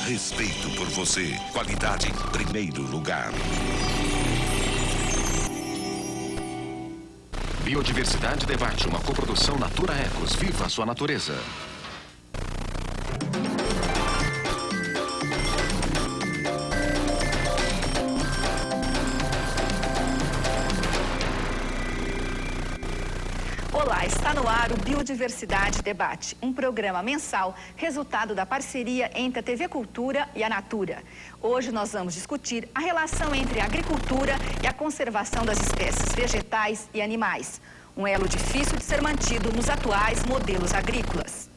Respeito por você. Qualidade em primeiro lugar. Biodiversidade Debate, uma coprodução Natura Ecos. Viva a sua natureza. Olá, está no ar o Biodiversidade Debate, um programa mensal resultado da parceria entre a TV Cultura e a Natura. Hoje nós vamos discutir a relação entre a agricultura e a conservação das espécies vegetais e animais, um elo difícil de ser mantido nos atuais modelos agrícolas.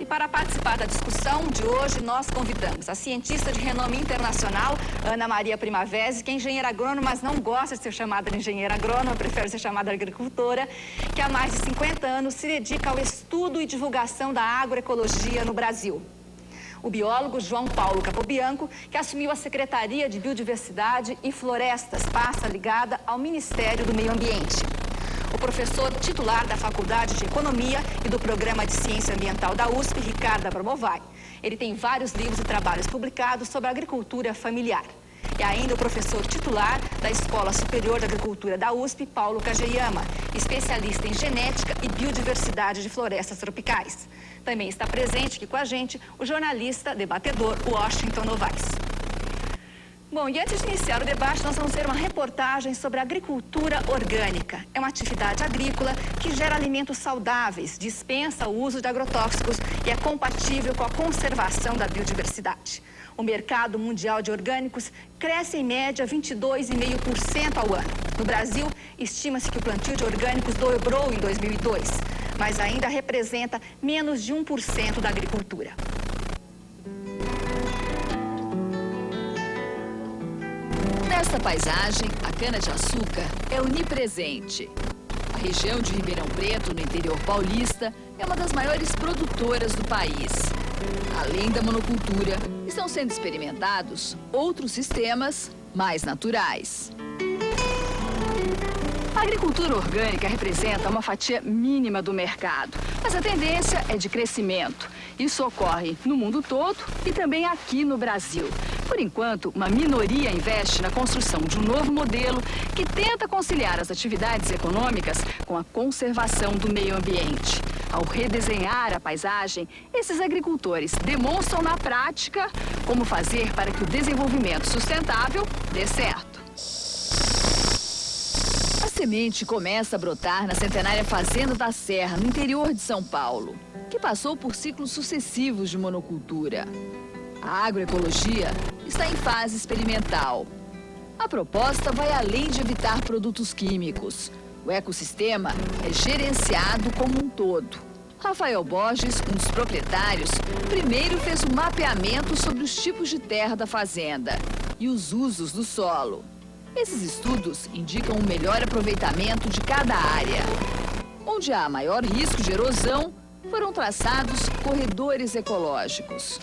Para participar da discussão de hoje, nós convidamos a cientista de renome internacional, Ana Maria Primavesi, que é engenheira agrônoma, mas não gosta de ser chamada de engenheira agrônoma, prefere ser chamada de agricultora, que há mais de 50 anos se dedica ao estudo e divulgação da agroecologia no Brasil. O biólogo João Paulo Capobianco, que assumiu a Secretaria de Biodiversidade e Florestas, pasta ligada ao Ministério do Meio Ambiente. O professor titular da Faculdade de Economia e do Programa de Ciência Ambiental da USP, Ricardo Abramovay. Ele tem vários livros e trabalhos publicados sobre a agricultura familiar. E ainda o professor titular da Escola Superior de Agricultura da USP, Paulo Kageyama, especialista em genética e biodiversidade de florestas tropicais. Também está presente aqui com a gente o jornalista debatedor Washington Novaes. Bom, e antes de iniciar o debate, nós vamos ver uma reportagem sobre a agricultura orgânica. É uma atividade agrícola que gera alimentos saudáveis, dispensa o uso de agrotóxicos e é compatível com a conservação da biodiversidade. O mercado mundial de orgânicos cresce em média 22,5% ao ano. No Brasil, estima-se que o plantio de orgânicos dobrou em 2002, mas ainda representa menos de 1% da agricultura. Nesta paisagem, a cana-de-açúcar é onipresente. A região de Ribeirão Preto, no interior paulista, é uma das maiores produtoras do país. Além da monocultura, estão sendo experimentados outros sistemas mais naturais. A agricultura orgânica representa uma fatia mínima do mercado, mas a tendência é de crescimento. Isso ocorre no mundo todo e também aqui no Brasil. Por enquanto, uma minoria investe na construção de um novo modelo que tenta conciliar as atividades econômicas com a conservação do meio ambiente. Ao redesenhar a paisagem, esses agricultores demonstram na prática como fazer para que o desenvolvimento sustentável dê certo. A semente começa a brotar na centenária Fazenda da Serra, no interior de São Paulo, que passou por ciclos sucessivos de monocultura. A agroecologia está em fase experimental. A proposta vai além de evitar produtos químicos. O ecossistema é gerenciado como um todo. Rafael Borges, um dos proprietários, primeiro fez um mapeamento sobre os tipos de terra da fazenda e os usos do solo. Esses estudos indicam o melhor aproveitamento de cada área. Onde há maior risco de erosão, foram traçados corredores ecológicos.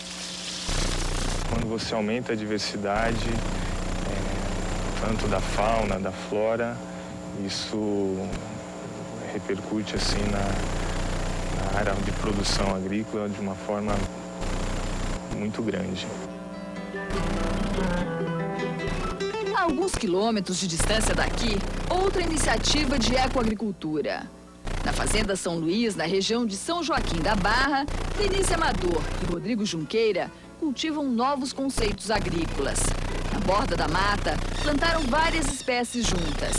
Quando você aumenta a diversidade, tanto da fauna, da flora, isso repercute assim na área de produção agrícola de uma forma muito grande. A alguns quilômetros de distância daqui, outra iniciativa de ecoagricultura. Na Fazenda São Luís, na região de São Joaquim da Barra, Denise Amador e Rodrigo Junqueira cultivam novos conceitos agrícolas. Na borda da mata, plantaram várias espécies juntas.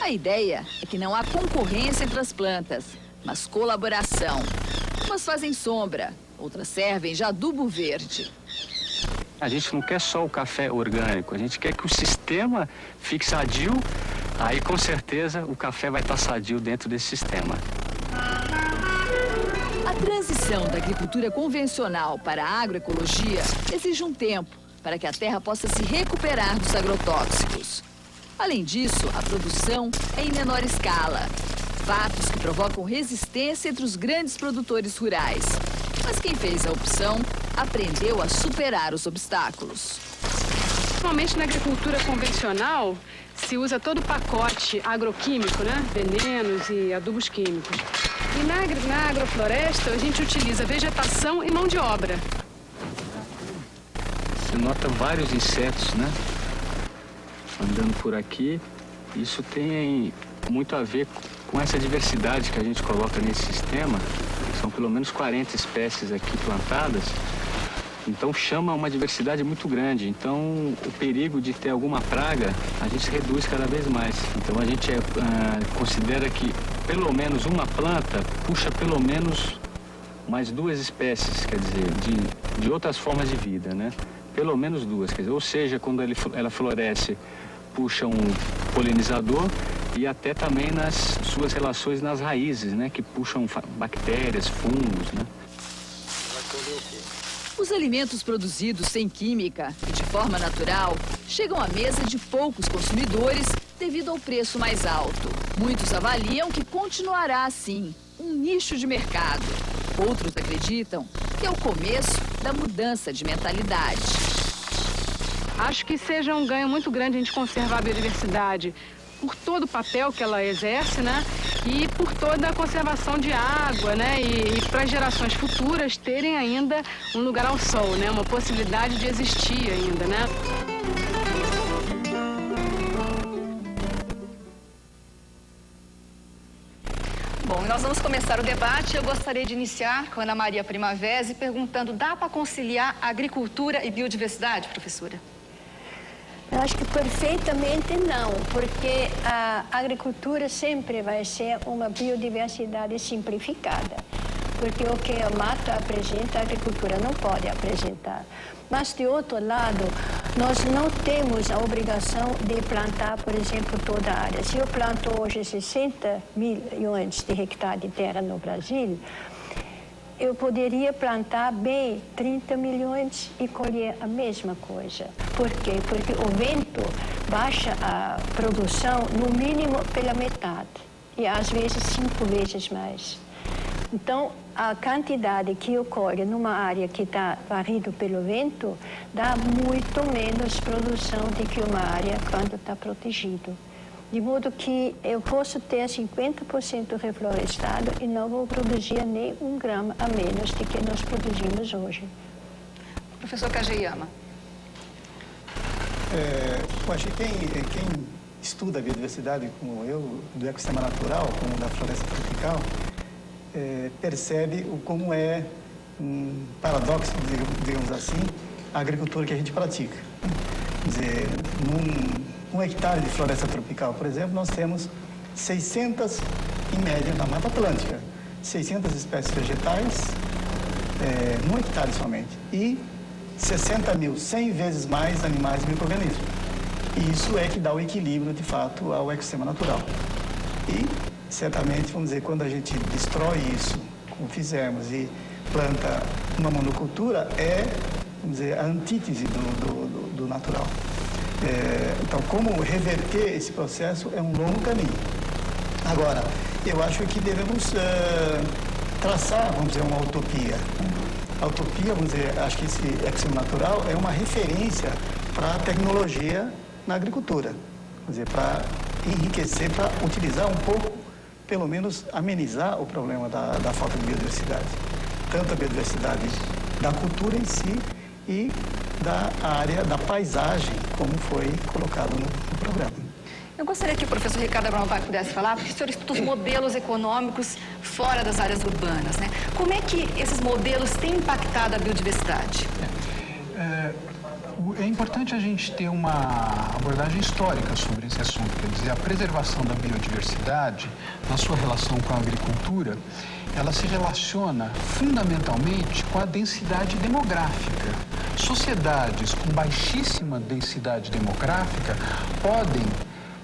A ideia é que não há concorrência entre as plantas, mas colaboração. Umas fazem sombra, outras servem de adubo verde. A gente não quer só o café orgânico, a gente quer que o sistema fique sadio, aí com certeza o café vai estar sadio dentro desse sistema. A transição da agricultura convencional para a agroecologia exige um tempo para que a terra possa se recuperar dos agrotóxicos. Além disso, a produção é em menor escala. Fatos que provocam resistência entre os grandes produtores rurais. Mas quem fez a opção aprendeu a superar os obstáculos. Principalmente na agricultura convencional, se usa todo o pacote agroquímico, né? Venenos e adubos químicos. E na agrofloresta, a gente utiliza vegetação e mão de obra. Você nota vários insetos, né? Andando por aqui. Isso tem muito a ver com essa diversidade que a gente coloca nesse sistema. São pelo menos 40 espécies aqui plantadas. Então chama uma diversidade muito grande. Então o perigo de ter alguma praga, a gente reduz cada vez mais. Então a gente considera que pelo menos uma planta puxa pelo menos mais 2 espécies, quer dizer, de outras formas de vida, né? Pelo menos 2, quer dizer, ou seja, quando ela floresce, puxa um polinizador e até também nas suas relações nas raízes, né? Que puxam bactérias, fungos, né? Os alimentos produzidos sem química e de forma natural chegam à mesa de poucos consumidores devido ao preço mais alto. Muitos avaliam que continuará assim, um nicho de mercado. Outros acreditam que é o começo da mudança de mentalidade. Acho que seja um ganho muito grande a gente conservar a biodiversidade por todo o papel que ela exerce, né? E por toda a conservação de água, né? E para as gerações futuras terem ainda um lugar ao sol, né? Uma possibilidade de existir ainda, né? Bom, nós vamos começar o debate. Eu gostaria de iniciar com a Ana Maria Primavesi perguntando: dá para conciliar agricultura e biodiversidade, professora? Eu acho que perfeitamente não, porque a agricultura sempre vai ser uma biodiversidade simplificada, porque o que a mata apresenta, a agricultura não pode apresentar. Mas, de outro lado, nós não temos a obrigação de plantar, por exemplo, toda a área. Se eu planto hoje 60 milhões de hectares de terra no Brasil, eu poderia plantar bem 30 milhões e colher a mesma coisa. Por quê? Porque o vento baixa a produção no mínimo pela metade e às vezes 5 vezes mais. Então, a quantidade que ocorre numa área que está varrida pelo vento dá muito menos produção do que uma área quando está protegida. De modo que eu posso ter 50% reflorestado e não vou produzir nem 1 grama a menos do que nós produzimos hoje. Professor Kageyama. Eu acho que quem estuda a biodiversidade, como eu, do ecossistema natural, como da floresta tropical, percebe como é um paradoxo, digamos assim, a agricultura que a gente pratica. Quer dizer, num hectare de floresta tropical, por exemplo, nós temos 600, em média, na Mata Atlântica, 600 espécies vegetais, num hectare somente, e 60 mil, 100 vezes mais animais e micro-organismos. E isso é que dá o equilíbrio, de fato, ao ecossistema natural. E, certamente, vamos dizer, quando a gente destrói isso, como fizemos, e planta uma monocultura, vamos dizer, a antítese do natural. Então, como reverter esse processo é um longo caminho. Agora, eu acho que devemos traçar, vamos dizer, uma utopia. A utopia, vamos dizer, acho que esse ecossistema natural é uma referência para a tecnologia na agricultura. Vamos dizer, para enriquecer, para utilizar um pouco, pelo menos amenizar o problema da falta de biodiversidade. Tanto a biodiversidade da cultura em si e da área da paisagem, como foi colocado no programa. Eu gostaria que o professor Ricardo Abraão pudesse falar, porque o senhor estuda os modelos econômicos fora das áreas urbanas, né? Como é que esses modelos têm impactado a biodiversidade? É importante a gente ter uma abordagem histórica sobre esse assunto, quer dizer, a preservação da biodiversidade, na sua relação com a agricultura, ela se relaciona fundamentalmente com a densidade demográfica. Sociedades com baixíssima densidade demográfica podem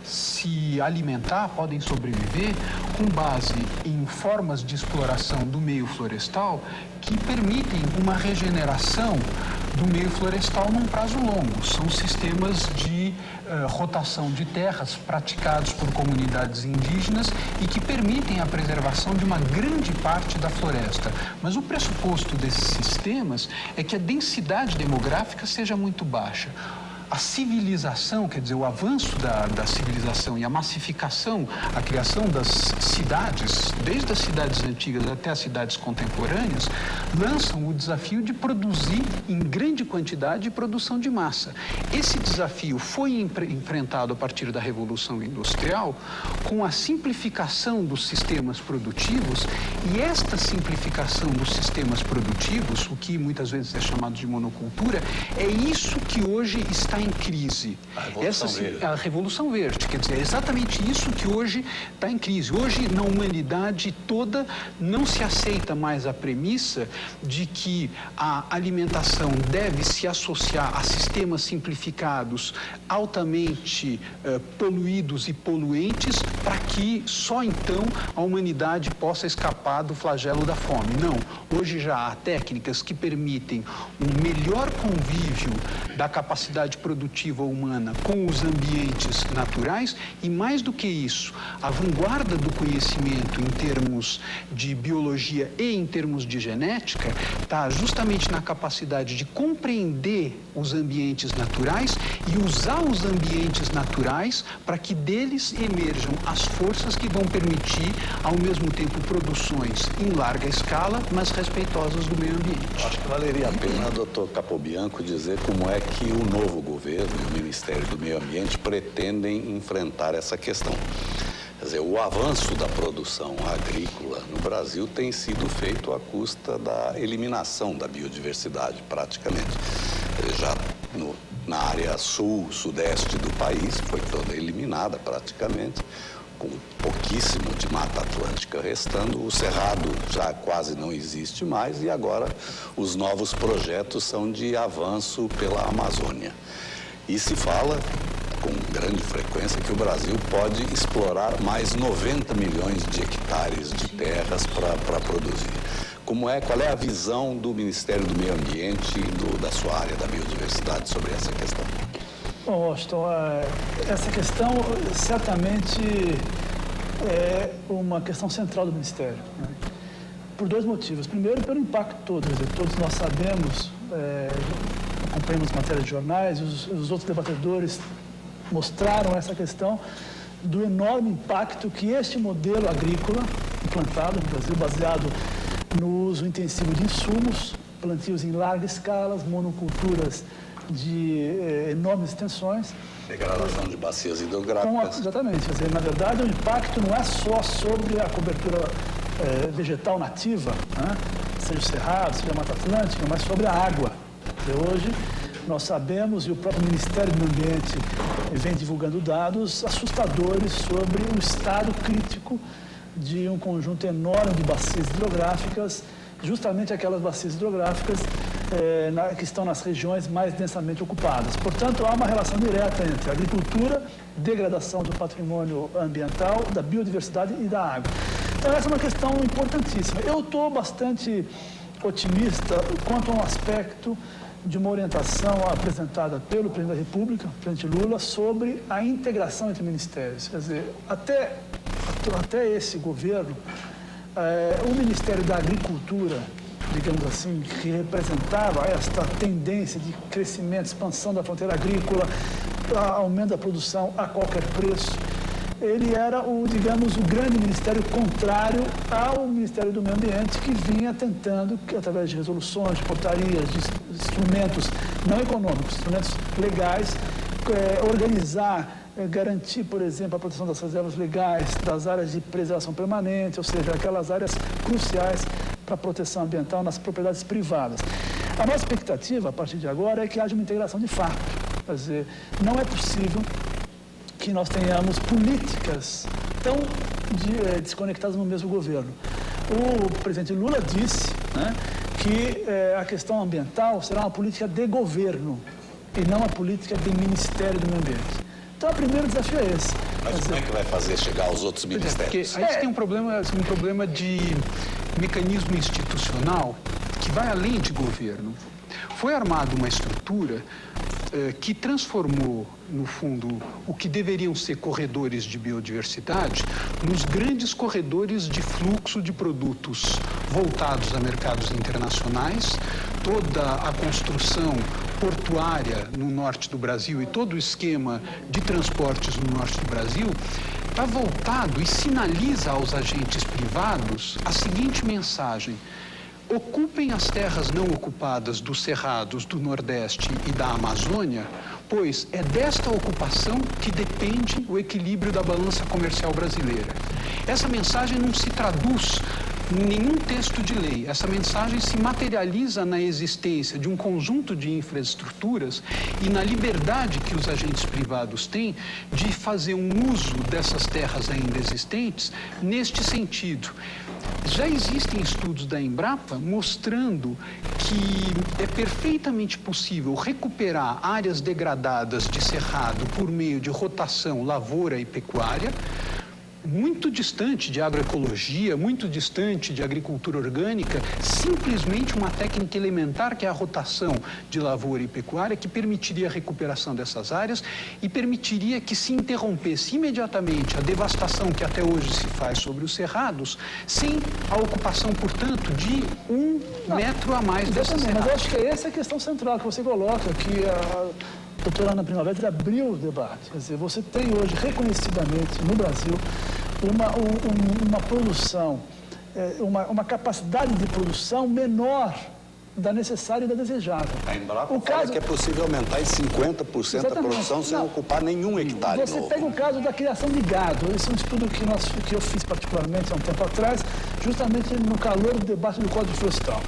se alimentar, podem sobreviver com base em formas de exploração do meio florestal que permitem uma regeneração do meio florestal num prazo longo. São sistemas de rotação de terras praticados por comunidades indígenas e que permitem a preservação de uma grande parte da floresta. Mas o pressuposto desses sistemas é que a densidade demográfica seja muito baixa. a civilização, quer dizer, o avanço da civilização e a massificação, a criação das cidades, desde as cidades antigas até as cidades contemporâneas, lançam o desafio de produzir em grande quantidade e produção de massa. Esse desafio foi enfrentado a partir da Revolução Industrial com a simplificação dos sistemas produtivos, e esta simplificação dos sistemas produtivos, o que muitas vezes é chamado de monocultura, é isso que hoje está em crise. A Revolução Verde, quer dizer, é exatamente isso que hoje está em crise. Hoje, na humanidade toda, não se aceita mais a premissa de que a alimentação deve se associar a sistemas simplificados, altamente poluídos e poluentes, para que só então a humanidade possa escapar do flagelo da fome. Não, hoje já há técnicas que permitem um melhor convívio da capacidade produtiva humana com os ambientes naturais e, mais do que isso, a vanguarda do conhecimento em termos de biologia e em termos de genética está justamente na capacidade de compreender os ambientes naturais e usar os ambientes naturais para que deles emerjam as forças que vão permitir, ao mesmo tempo, produções em larga escala, mas respeitosas do meio ambiente. Acho que valeria a pena, doutor Capobianco, dizer como é que o novo governo e o Ministério do Meio Ambiente pretendem enfrentar essa questão. Quer dizer, o avanço da produção agrícola no Brasil tem sido feito à custa da eliminação da biodiversidade, praticamente. Já na área sul, sudeste do país, foi toda eliminada praticamente, com pouquíssimo de Mata Atlântica restando. O Cerrado já quase não existe mais e agora os novos projetos são de avanço pela Amazônia. E se fala com grande frequência que o Brasil pode explorar mais 90 milhões de hectares de terras para produzir. Qual é a visão do Ministério do Meio Ambiente e da sua área da biodiversidade sobre essa questão? Bom, Washington, essa questão certamente é uma questão central do Ministério, né? Por dois motivos. Primeiro, pelo impacto todo. Quer dizer, todos nós sabemos, acompanhamos matérias de jornais, os outros debatedores mostraram essa questão do enorme impacto que este modelo agrícola implantado no Brasil, baseado no uso intensivo de insumos, plantios em larga escala, monoculturas de enormes extensões. Degradação de bacias hidrográficas. Exatamente. Quer dizer, na verdade, o impacto não é só sobre a cobertura vegetal nativa, né? Seja o Cerrado, seja a Mata Atlântica, mas sobre a água. Quer dizer, hoje, nós sabemos, e o próprio Ministério do Meio Ambiente vem divulgando dados assustadores sobre o estado crítico de um conjunto enorme de bacias hidrográficas, justamente aquelas bacias hidrográficas que estão nas regiões mais densamente ocupadas. Portanto, há uma relação direta entre a agricultura, degradação do patrimônio ambiental, da biodiversidade e da água. Então, essa é uma questão importantíssima. Eu estou bastante otimista quanto a um aspecto de uma orientação apresentada pelo presidente da República, o presidente Lula, sobre a integração entre ministérios. Quer dizer, até esse governo, o Ministério da Agricultura, digamos assim, que representava esta tendência de crescimento, expansão da fronteira agrícola, aumento da produção a qualquer preço, ele era o grande ministério contrário ao Ministério do Meio Ambiente, que vinha tentando, através de resoluções, de portarias, de instrumentos não econômicos, instrumentos legais, organizar, garantir, por exemplo, a proteção das reservas legais, das áreas de preservação permanente, ou seja, aquelas áreas cruciais para a proteção ambiental nas propriedades privadas. A nossa expectativa, a partir de agora, é que haja uma integração de fato. Quer dizer, não é possível que nós tenhamos políticas tão desconectadas no mesmo governo. O presidente Lula disse, né, que a questão ambiental será uma política de governo e não uma política de Ministério do Meio Ambiente. Então, o primeiro desafio é esse. Mas como é que vai fazer chegar aos outros ministérios? Porque aí tem um problema de mecanismo institucional que vai além de governo. Foi armada uma estrutura que transformou, no fundo, o que deveriam ser corredores de biodiversidade nos grandes corredores de fluxo de produtos voltados a mercados internacionais. Toda a construção portuária no norte do Brasil e todo o esquema de transportes no norte do Brasil está voltado e sinaliza aos agentes privados a seguinte mensagem: ocupem as terras não ocupadas dos cerrados do Nordeste e da Amazônia, pois é desta ocupação que depende o equilíbrio da balança comercial brasileira. Essa mensagem não se traduz em nenhum texto de lei. Essa mensagem se materializa na existência de um conjunto de infraestruturas e na liberdade que os agentes privados têm de fazer um uso dessas terras ainda existentes neste sentido. Já existem estudos da Embrapa mostrando que é perfeitamente possível recuperar áreas degradadas de cerrado por meio de rotação, lavoura e pecuária, muito distante de agroecologia, muito distante de agricultura orgânica, simplesmente uma técnica elementar que é a rotação de lavoura e pecuária, que permitiria a recuperação dessas áreas e permitiria que se interrompesse imediatamente a devastação que até hoje se faz sobre os cerrados, sem a ocupação, portanto, de 1 metro a mais dessas cerrados. Mas eu acho que essa é a questão central que você coloca, que a doutora Ana Primavera abriu o debate. Quer dizer, você tem hoje, reconhecidamente, no Brasil, uma produção, uma capacidade de produção menor da necessária e da desejável. A Embrapa fala que é possível aumentar em 50% a produção sem ocupar nenhum hectare novo. Você pega o caso da criação de gado. Esse é um estudo que eu fiz particularmente há um tempo atrás, justamente no calor do debate do Código Florestal.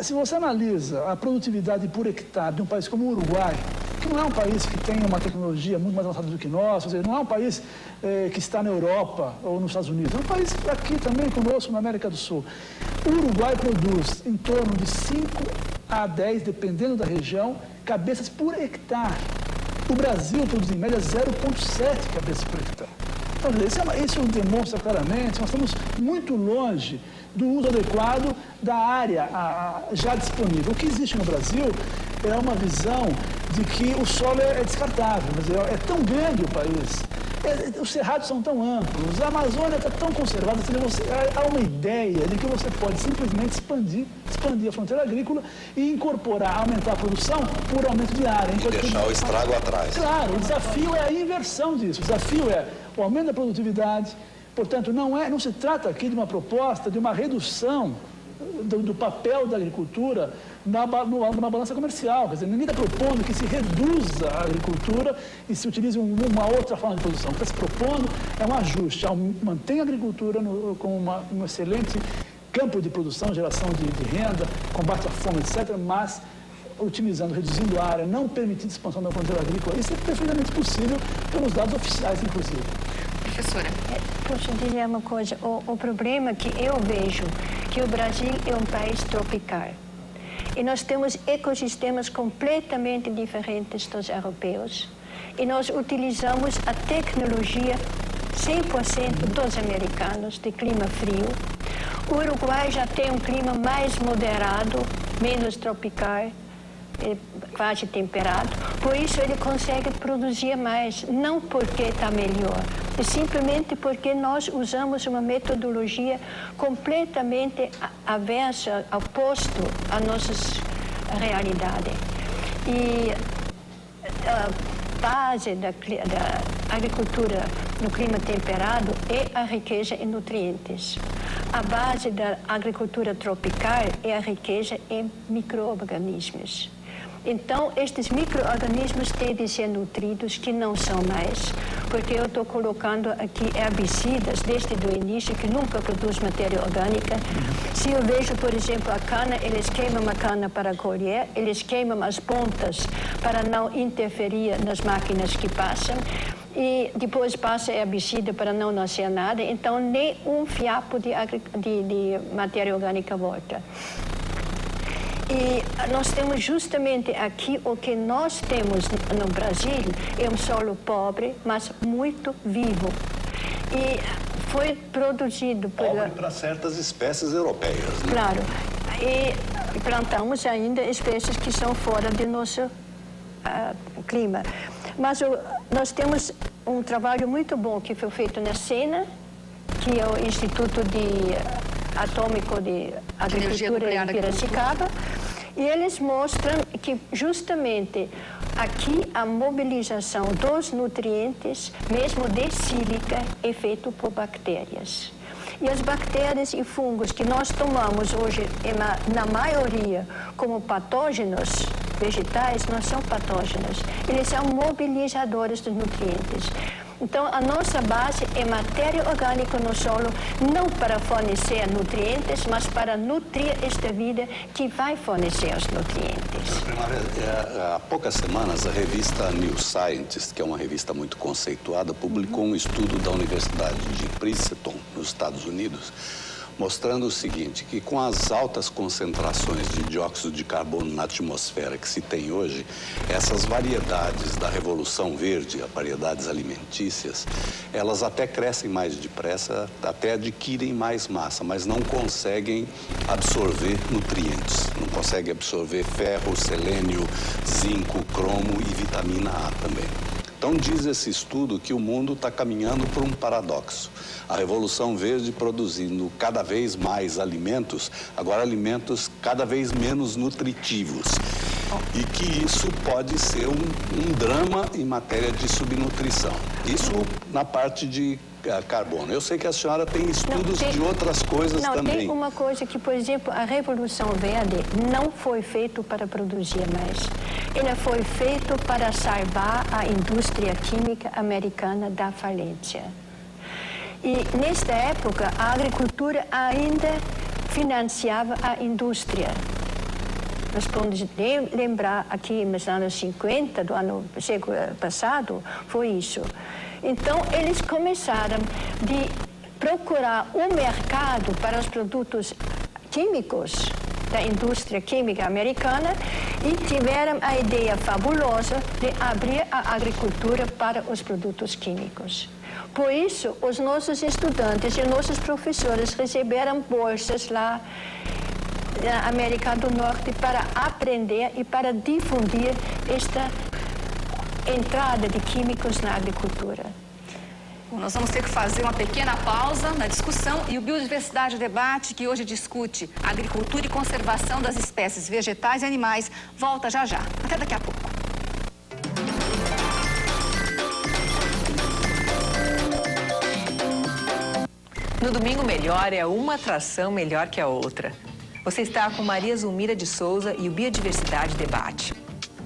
Se você analisa a produtividade por hectare de um país como o Uruguai, que não é um país que tem uma tecnologia muito mais avançada do que nós, ou seja, não é um país que está na Europa ou nos Estados Unidos, é um país aqui também conosco, na América do Sul. O Uruguai produz em torno de 5 a 10, dependendo da região, cabeças por hectare. O Brasil produz em média 0,7 cabeças por hectare. Então, isso demonstra claramente, nós estamos muito longe do uso adequado da área já disponível. O que existe no Brasil é uma visão de que o solo é descartável, mas é tão grande o país, os cerrados são tão amplos, a Amazônia está tão conservada, há uma ideia de que você pode simplesmente expandir a fronteira agrícola e incorporar, aumentar a produção por aumento de área. E deixar o estrago atrás. Claro, o desafio é a inversão disso, o desafio é o aumento da produtividade. Portanto, não se trata aqui de uma proposta de uma redução do papel da agricultura numa balança comercial. Quer dizer, ninguém está propondo que se reduza a agricultura e se utilize uma outra forma de produção. O que está se propondo é um ajuste, mantém a agricultura com um excelente campo de produção, geração de renda, combate à fome, etc., mas reduzindo a área, não permitindo a expansão da fronteira agrícola. Isso é perfeitamente possível pelos dados oficiais, inclusive. Professora. Posso dizer uma coisa? O problema que eu vejo que o Brasil é um país tropical. E nós temos ecossistemas completamente diferentes dos europeus. E nós utilizamos a tecnologia 100% dos americanos de clima frio. O Uruguai já tem um clima mais moderado, menos tropical, quase temperado. Por isso ele consegue produzir mais, não porque está melhor, é simplesmente porque nós usamos uma metodologia completamente aversa, oposto à nossa realidade. E a base da agricultura no clima temperado é a riqueza em nutrientes. A base da agricultura tropical é a riqueza em micro-organismos. Então, estes micro-organismos têm de ser nutridos, que não são mais, porque eu estou colocando aqui herbicidas desde o início, que nunca produz matéria orgânica. Se eu vejo, por exemplo, a cana, eles queimam a cana para colher, eles queimam as pontas para não interferir nas máquinas que passam, e depois passa herbicida para não nascer nada, então nem um fiapo de matéria orgânica volta. E nós temos justamente aqui o que nós temos no Brasil, é um solo pobre, mas muito vivo. E foi produzido pobre para certas espécies europeias, né? Claro. E plantamos ainda espécies que são fora do nosso clima. Mas nós temos um trabalho muito bom que foi feito na SENA, que é o Instituto Atômico de Agricultura em Piracicaba, E eles mostram que justamente aqui a mobilização dos nutrientes, mesmo de sílica, é feita por bactérias. E as bactérias e fungos que nós tomamos hoje, na maioria, como patógenos vegetais, não são patógenos. Eles são mobilizadores dos nutrientes. Então, a nossa base é matéria orgânica no solo, não para fornecer nutrientes, mas para nutrir esta vida que vai fornecer os nutrientes. Há poucas semanas, a revista New Scientist, que é uma revista muito conceituada, publicou um estudo da Universidade de Princeton, nos Estados Unidos, mostrando o seguinte, que com as altas concentrações de dióxido de carbono na atmosfera que se tem hoje, essas variedades da Revolução Verde, as variedades alimentícias, elas até crescem mais depressa, até adquirem mais massa, mas não conseguem absorver nutrientes, não conseguem absorver ferro, selênio, zinco, cromo e vitamina A também. Então, diz esse estudo que o mundo está caminhando por um paradoxo. A Revolução Verde produzindo cada vez mais alimentos, agora alimentos cada vez menos nutritivos. E que isso pode ser um drama em matéria de subnutrição. Isso na parte de carbono. Eu sei que a senhora tem estudos de outras coisas também. Tem uma coisa que, por exemplo, a Revolução Verde não foi feita para produzir mais. Ela foi feita para salvar a indústria química americana da falência. E, nesta época, a agricultura ainda financiava a indústria. Nós podemos lembrar aqui nos anos 50 do século passado, foi isso. Então, eles começaram a procurar o mercado para os produtos químicos da indústria química americana e tiveram a ideia fabulosa de abrir a agricultura para os produtos químicos. Por isso, os nossos estudantes e nossos professores receberam bolsas lá na América do Norte para aprender e para difundir esta entrada de químicos na agricultura. Nós vamos ter que fazer uma pequena pausa na discussão e o Biodiversidade Debate, que hoje discute agricultura e conservação das espécies vegetais e animais, volta já já. Até daqui a pouco. No Domingo Melhor é uma atração melhor que a outra. Você está com Maria Zulmira de Souza e o Biodiversidade Debate.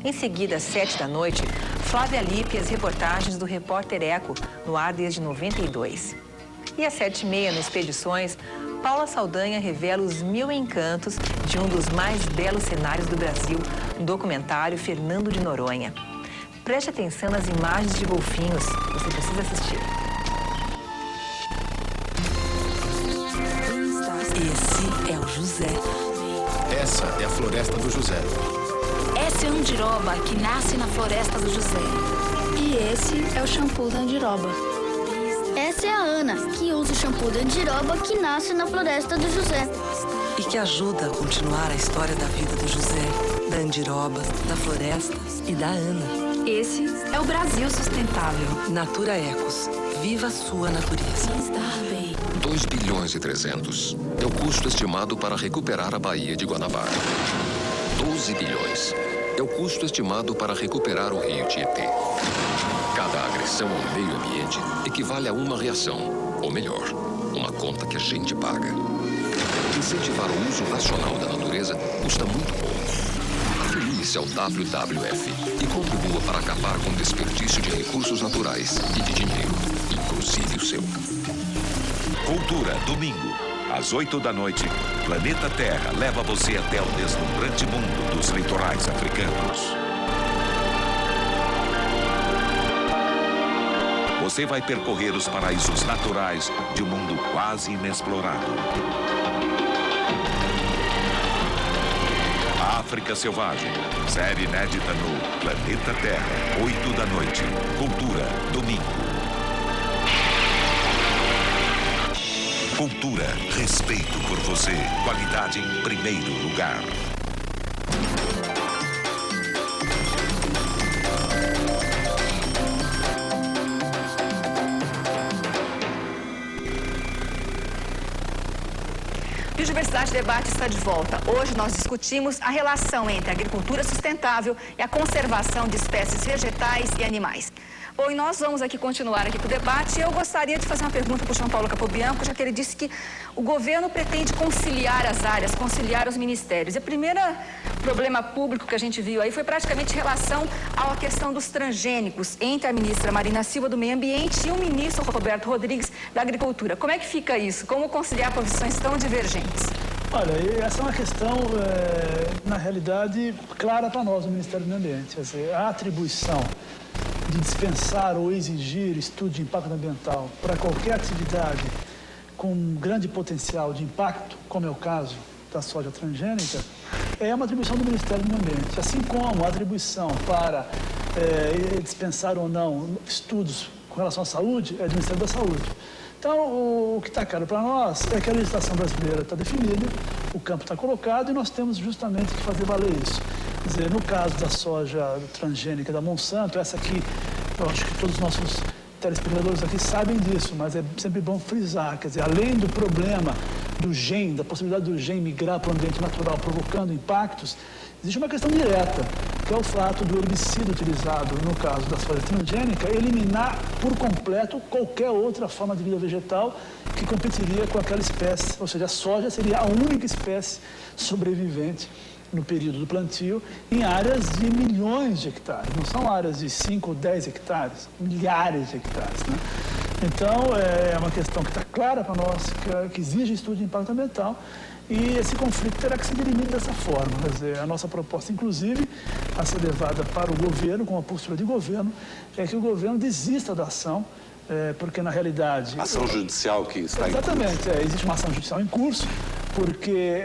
Em seguida, às 7 da noite, Flávia Lippe e as reportagens do Repórter Eco, no ar desde 92. E às 7h30, no Expedições, Paula Saldanha revela os 1000 encantos de um dos mais belos cenários do Brasil, no documentário Fernando de Noronha. Preste atenção nas imagens de golfinhos, você precisa assistir. Esse é o José. Essa é a Floresta do José. Essa é a andiroba que nasce na Floresta do José. E esse é o shampoo da andiroba. Essa é a Ana, que usa o shampoo da andiroba que nasce na Floresta do José. E que ajuda a continuar a história da vida do José, da andiroba, da floresta e da Ana. Esse é o Brasil Sustentável. Natura Ecos. Viva a sua natureza. 2 bilhões e 300 é o custo estimado para recuperar a Baía de Guanabara. 12 bilhões é o custo estimado para recuperar o rio Tietê. Cada agressão ao meio ambiente equivale a uma reação, ou melhor, uma conta que a gente paga. Incentivar o uso racional da natureza custa muito pouco. Afilie-se ao WWF e contribua para acabar com o desperdício de recursos naturais e de dinheiro, inclusive o seu. Cultura, domingo, às 8 da noite, Planeta Terra leva você até o deslumbrante mundo dos litorais africanos. Você vai percorrer os paraísos naturais de um mundo quase inexplorado. A África Selvagem, série inédita no Planeta Terra, 8 da noite. Cultura, domingo. Cultura, respeito por você, qualidade em primeiro lugar. Biodiversidade Debate está de volta. Hoje nós discutimos a relação entre a agricultura sustentável e a conservação de espécies vegetais e animais. Bom, e nós vamos aqui continuar aqui com o debate. Eu gostaria de fazer uma pergunta para o João Paulo Capobianco, já que ele disse que o governo pretende conciliar as áreas, conciliar os ministérios. E o primeiro problema público que a gente viu aí foi praticamente em relação à questão dos transgênicos entre a ministra Marina Silva do Meio Ambiente e o ministro Roberto Rodrigues da Agricultura. Como é que fica isso? Como conciliar posições tão divergentes? Olha, essa é uma questão, na realidade, clara para nós, no Ministério do Meio Ambiente. Quer dizer, a atribuição de dispensar ou exigir estudo de impacto ambiental para qualquer atividade com grande potencial de impacto, como é o caso da soja transgênica, é uma atribuição do Ministério do Meio Ambiente. Assim como a atribuição para dispensar ou não estudos com relação à saúde é do Ministério da Saúde. Então, o que está claro para nós é que a legislação brasileira está definida, o campo está colocado e nós temos justamente que fazer valer isso. Quer dizer, no caso da soja transgênica da Monsanto, essa aqui, eu acho que todos os nossos telespectadores aqui sabem disso, mas é sempre bom frisar, quer dizer, além do problema do gene, da possibilidade do gene migrar para o ambiente natural, provocando impactos, existe uma questão direta, que é o fato do herbicida utilizado, no caso da soja transgênica, eliminar por completo qualquer outra forma de vida vegetal que competiria com aquela espécie, ou seja, a soja seria a única espécie sobrevivente no período do plantio, em áreas de milhões de hectares. Não são áreas de 5 ou 10 hectares, milhares de hectares, né? Então, é uma questão que está clara para nós, que exige estudo de impacto ambiental, e esse conflito terá que ser dirimido dessa forma. Quer dizer, a nossa proposta, inclusive, a ser levada para o governo, com uma postura de governo, é que o governo desista da ação, porque, na realidade... Ação judicial que está em curso. Exatamente, existe uma ação judicial em curso, porque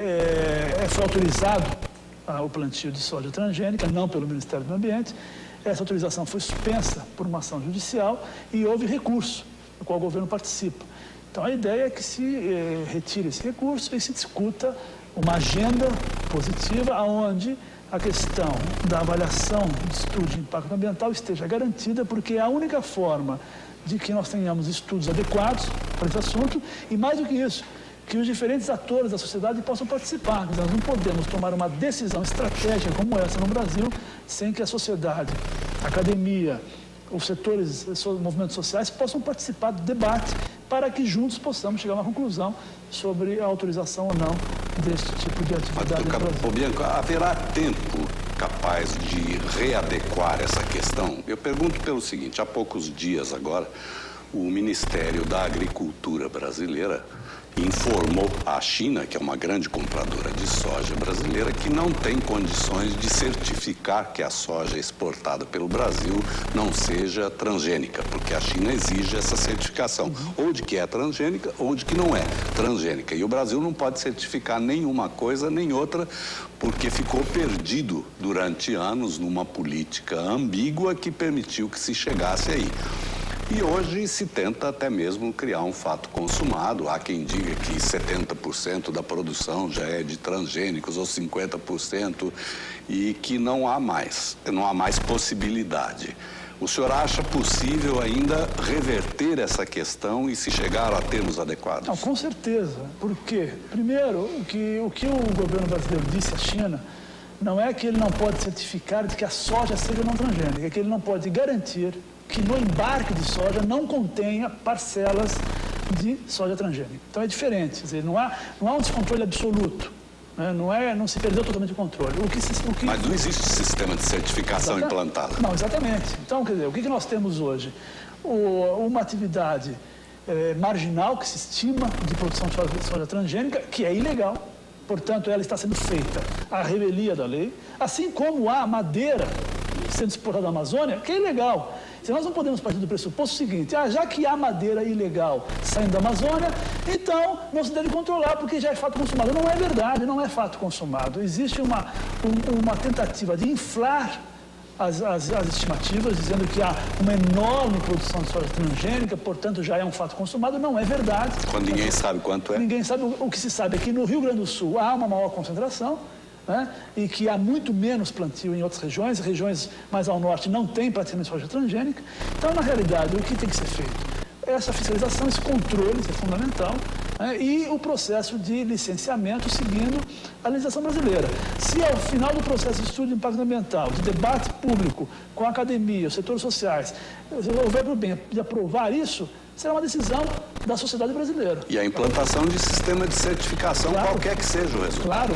foi autorizado o plantio de soja transgênica, não pelo Ministério do Meio Ambiente. Essa autorização foi suspensa por uma ação judicial e houve recurso, no qual o governo participa. Então, a ideia é que se retire esse recurso e se discuta uma agenda positiva onde a questão da avaliação de estudo de impacto ambiental esteja garantida, porque é a única forma de que nós tenhamos estudos adequados para esse assunto e, mais do que isso, que os diferentes atores da sociedade possam participar. Nós não podemos tomar uma decisão estratégica como essa no Brasil sem que a sociedade, a academia, os setores, os movimentos sociais possam participar do debate para que juntos possamos chegar a uma conclusão sobre a autorização ou não deste tipo de atividade no Brasil. Capobianco, haverá tempo capaz de readequar essa questão? Eu pergunto pelo seguinte, há poucos dias agora, o Ministério da Agricultura brasileira informou à China, que é uma grande compradora de soja brasileira, que não tem condições de certificar que a soja exportada pelo Brasil não seja transgênica, porque a China exige essa certificação, ou de que é transgênica ou de que não é transgênica. E o Brasil não pode certificar nenhuma coisa nem outra, porque ficou perdido durante anos numa política ambígua que permitiu que se chegasse aí. E hoje se tenta até mesmo criar um fato consumado. Há quem diga que 70% da produção já é de transgênicos ou 50% e que não há mais possibilidade. O senhor acha possível ainda reverter essa questão e se chegar a termos adequados? Não, com certeza. Por quê? Primeiro, o que o governo brasileiro disse à China não é que ele não pode certificar de que a soja seja não transgênica, é que ele não pode garantir que no embarque de soja não contenha parcelas de soja transgênica. Então é diferente, quer dizer, não há um descontrole absoluto, né? Não se perdeu totalmente o controle. Mas não existe sistema de certificação implantado. Não, exatamente. Então, quer dizer, o que nós temos hoje? Uma atividade marginal que se estima de produção de soja transgênica, que é ilegal. Portanto, ela está sendo feita à revelia da lei, assim como há madeira sendo exportada da Amazônia, que é ilegal. Se nós não podemos partir do pressuposto seguinte, já que há madeira ilegal saindo da Amazônia, então não se deve controlar, porque já é fato consumado. Não é verdade, não é fato consumado. Existe uma tentativa de inflar as estimativas, dizendo que há uma enorme produção de soja transgênica, portanto já é um fato consumado. Não é verdade. Quando ninguém sabe quanto é. Ninguém sabe. O que se sabe é que no Rio Grande do Sul há uma maior concentração, né? E que há muito menos plantio em outras regiões mais ao norte não tem praticamente soja transgênica. Então, na realidade, o que tem que ser feito? Essa fiscalização, esse controle, isso é fundamental, e o processo de licenciamento seguindo a legislação brasileira. Se ao final do processo de estudo de impacto ambiental, de debate público com a academia, os setores sociais, houver por bem de aprovar isso, será uma decisão da sociedade brasileira. E a implantação de sistema de certificação, qualquer que seja o resultado. Claro,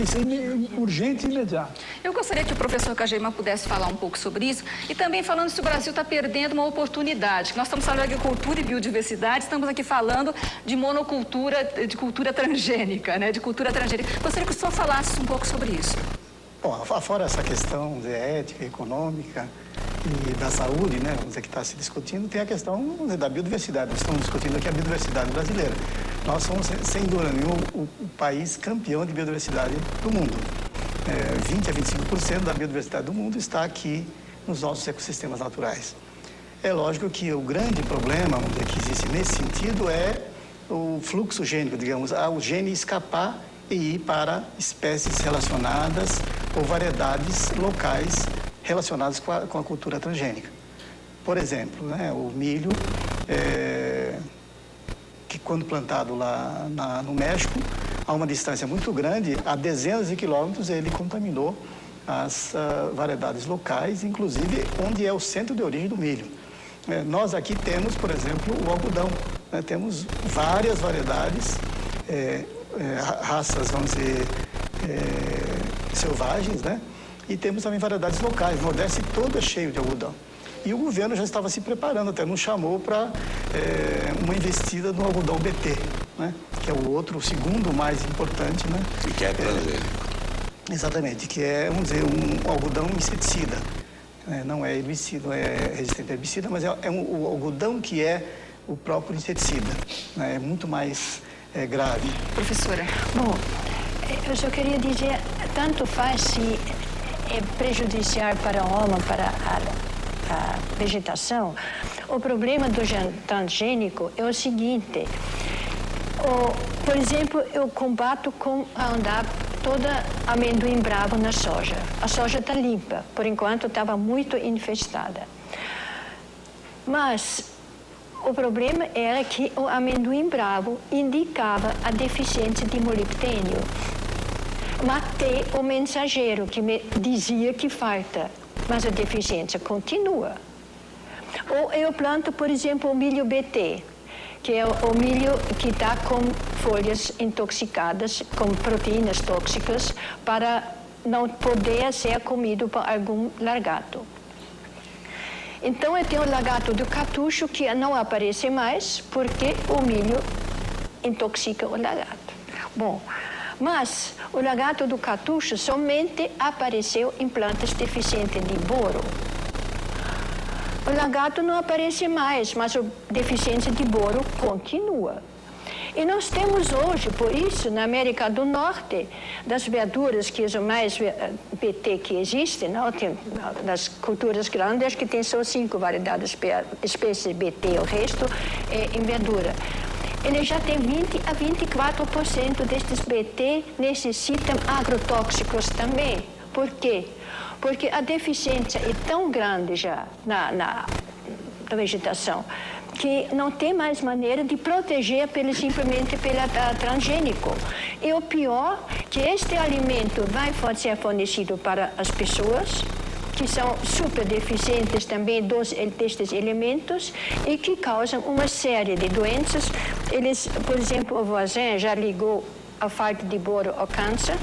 isso é urgente e imediato. Eu gostaria que o professor Kajima pudesse falar um pouco sobre isso e também falando se o Brasil está perdendo uma oportunidade. Nós estamos falando de agricultura e biodiversidade, estamos aqui falando de monocultura, de cultura transgênica, né? De cultura transgênica. Gostaria que o senhor falasse um pouco sobre isso. Bom, fora essa questão de ética, econômica e da saúde, né, vamos dizer, que está se discutindo, tem a questão, vamos dizer, da biodiversidade. Nós estamos discutindo aqui a biodiversidade brasileira. Nós somos, sem dúvida nenhuma, o país campeão de biodiversidade do mundo. 20 a 25% da biodiversidade do mundo está aqui nos nossos ecossistemas naturais. É lógico que o grande problema, vamos dizer, que existe nesse sentido é o fluxo gênico, digamos, o gene escapar e ir para espécies relacionadas ou variedades locais relacionadas com a cultura transgênica. Por exemplo, né, o milho, que quando plantado lá no México, a uma distância muito grande, a dezenas de quilômetros, ele contaminou as variedades locais, inclusive onde é o centro de origem do milho. Nós aqui temos, por exemplo, o algodão. Né, temos várias variedades, raças, vamos dizer, selvagens, né? E temos também variedades locais. O Nordeste todo é cheio de algodão. E o governo já estava se preparando, até nos chamou para uma investida no algodão BT, né? Que é o segundo mais importante, né? E que é transgênico. Exatamente, que é, vamos dizer, um algodão inseticida. Não é herbicida, não é resistente a herbicida, mas é o algodão que é o próprio inseticida. Né? É muito mais grave. Professora. Bom, eu só queria dizer, tanto faz se é prejudicial para o homem, para a vegetação. O problema do transgênico é o seguinte, por exemplo, eu combato com andar toda amendoim bravo na soja. A soja está limpa, por enquanto estava muito infestada. Mas o problema era que o amendoim bravo indicava a deficiência de molibdênio. Matei o mensageiro que me dizia que falta, mas a deficiência continua. Ou eu planto, por exemplo, o milho BT, que é o milho que está com folhas intoxicadas, com proteínas tóxicas, para não poder ser comido por algum lagarto. Então, eu tenho o lagarto do cartucho que não aparece mais, porque o milho intoxica o lagarto. Bom, mas o lagarto do cartucho somente apareceu em plantas deficientes de boro. O lagarto não aparece mais, mas a deficiência de boro continua. E nós temos hoje, por isso, na América do Norte, das verduras que são mais BT que existem, não? Tem, das culturas grandes, acho que tem só 5 variedades, espécies de BT, o resto é em verdura. Ele já tem 20 a 24% destes BT necessitam agrotóxicos também. Por quê? Porque a deficiência é tão grande já na vegetação que não tem mais maneira de proteger simplesmente pelo transgênico. E o pior, que este alimento vai ser fornecido para as pessoas que são super deficientes também destes elementos e que causam uma série de doenças. Eles, por exemplo, o voisin já ligou a falta de boro ao câncer.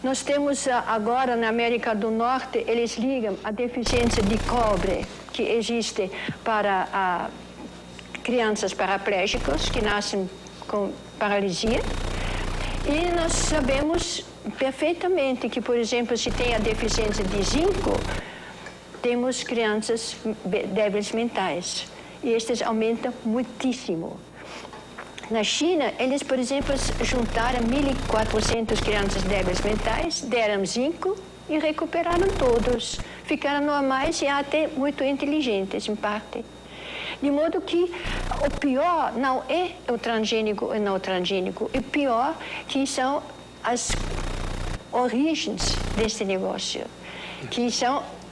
Nós temos agora na América do Norte, eles ligam a deficiência de cobre que existe para crianças paraplégicas que nascem com paralisia. E nós sabemos perfeitamente que, por exemplo, se tem a deficiência de zinco, temos crianças débeis mentais. E estes aumentam muitíssimo. Na China, eles, por exemplo, juntaram 1.400 crianças débeis mentais, deram zinco e recuperaram todos. Ficaram normais e até muito inteligentes, em parte. De modo que o pior não é o transgênico ou não transgênico, o pior que são as origens desse negócio,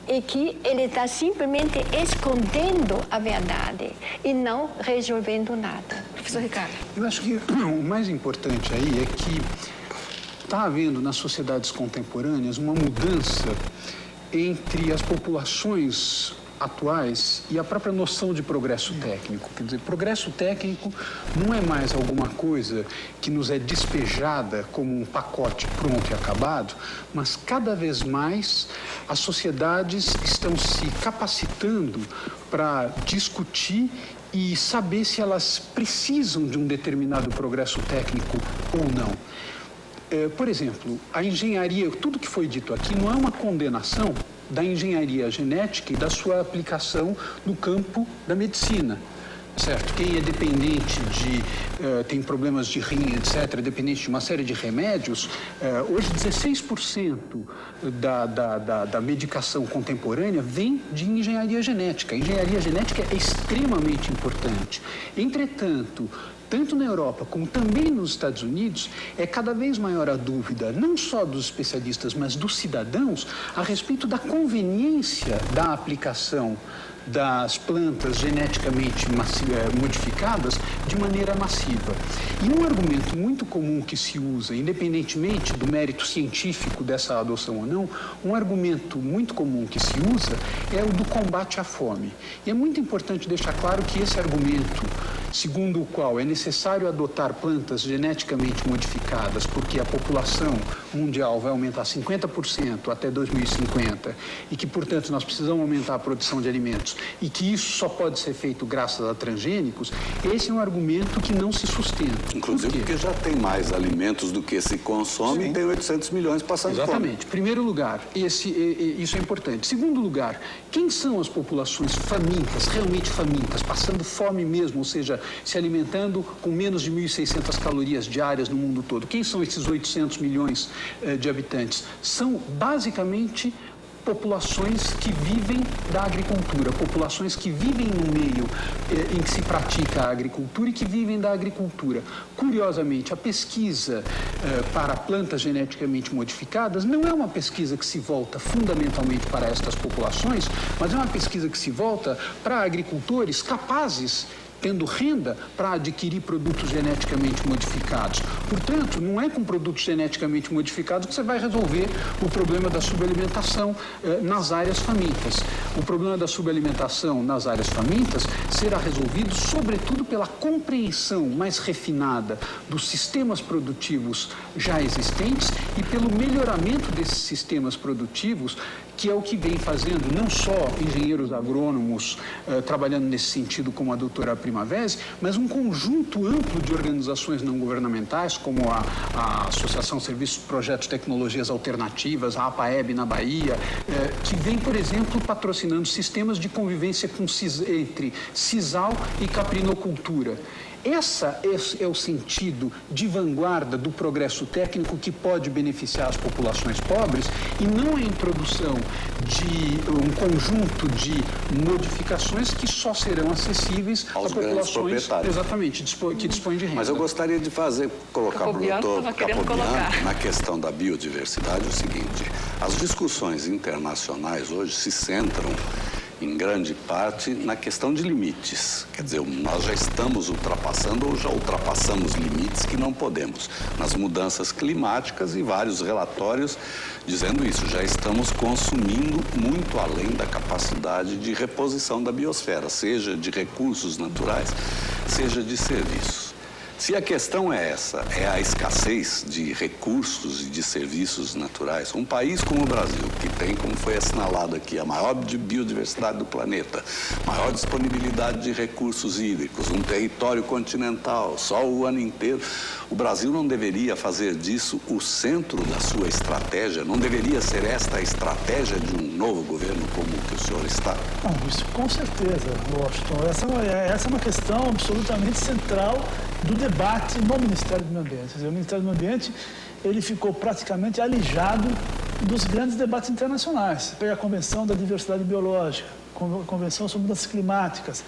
e que ele está simplesmente escondendo a verdade e não resolvendo nada. Professor Ricardo. Eu acho que o mais importante aí é que está havendo nas sociedades contemporâneas uma mudança entre as populações atuais e a própria noção de progresso técnico. Quer dizer, progresso técnico não é mais alguma coisa que nos é despejada como um pacote pronto e acabado, mas cada vez mais as sociedades estão se capacitando para discutir e saber se elas precisam de um determinado progresso técnico ou não. Por exemplo, a engenharia, tudo que foi dito aqui não é uma condenação da engenharia genética e da sua aplicação no campo da medicina, certo? Quem é dependente tem problemas de rim, etc., dependente de uma série de remédios, hoje 16% da medicação contemporânea vem de engenharia genética. A engenharia genética é extremamente importante. Entretanto, tanto na Europa como também nos Estados Unidos, é cada vez maior a dúvida, não só dos especialistas, mas dos cidadãos, a respeito da conveniência da aplicação das plantas geneticamente modificadas de maneira massiva. E um argumento muito comum que se usa, independentemente do mérito científico dessa adoção ou não, um argumento muito comum que se usa é o do combate à fome. E é muito importante deixar claro que esse argumento, segundo o qual é necessário adotar plantas geneticamente modificadas porque a população mundial vai aumentar 50% até 2050 e que, portanto, nós precisamos aumentar a produção de alimentos e que isso só pode ser feito graças a transgênicos, esse é um argumento que não se sustenta. Inclusive porque já tem mais alimentos do que se consome. Sim. E tem 800 milhões passando fome. Exatamente. Primeiro lugar, isso é importante. Segundo lugar, quem são as populações famintas, realmente famintas, passando fome mesmo, ou seja, se alimentando com menos de 1.600 calorias diárias no mundo todo? Quem são esses 800 milhões de habitantes? São basicamente populações que vivem da agricultura, populações que vivem no meio em que se pratica a agricultura e que vivem da agricultura. Curiosamente, a pesquisa para plantas geneticamente modificadas não é uma pesquisa que se volta fundamentalmente para estas populações, mas é uma pesquisa que se volta para agricultores capazes, tendo renda para adquirir produtos geneticamente modificados. Portanto, não é com produtos geneticamente modificados que você vai resolver o problema da subalimentação nas áreas famintas. O problema da subalimentação nas áreas famintas será resolvido, sobretudo, pela compreensão mais refinada dos sistemas produtivos já existentes e pelo melhoramento desses sistemas produtivos, que é o que vem fazendo não só engenheiros agrônomos trabalhando nesse sentido, como a doutora Primavesi, mas um conjunto amplo de organizações não governamentais, como a Associação Serviços Projetos Tecnologias Alternativas, a APAEB na Bahia, que vem, por exemplo, patrocinando sistemas de convivência entre sisal e caprinocultura. Esse é o sentido de vanguarda do progresso técnico que pode beneficiar as populações pobres e não a introdução de um conjunto de modificações que só serão acessíveis aos a populações exatamente, que dispõem de renda. Mas eu gostaria de colocar para o doutor Capobianco na questão da biodiversidade o seguinte: as discussões internacionais hoje se centram em grande parte na questão de limites. Quer dizer, nós já estamos ultrapassando ou já ultrapassamos limites que não podemos. Nas mudanças climáticas e vários relatórios dizendo isso, já estamos consumindo muito além da capacidade de reposição da biosfera, seja de recursos naturais, seja de serviços. Se a questão é essa, é a escassez de recursos e de serviços naturais, um país como o Brasil, que tem, como foi assinalado aqui, a maior biodiversidade do planeta, maior disponibilidade de recursos hídricos, um território continental, sol o ano inteiro, o Brasil não deveria fazer disso o centro da sua estratégia? Não deveria ser esta a estratégia de um novo governo como o que o senhor está? Não, isso com certeza, Washington. Essa é uma questão absolutamente central do debate no Ministério do Meio Ambiente. Quer dizer, o Ministério do Meio Ambiente ele ficou praticamente alijado dos grandes debates internacionais. Você pega a Convenção da Diversidade Biológica, a Convenção sobre Mudanças Climáticas,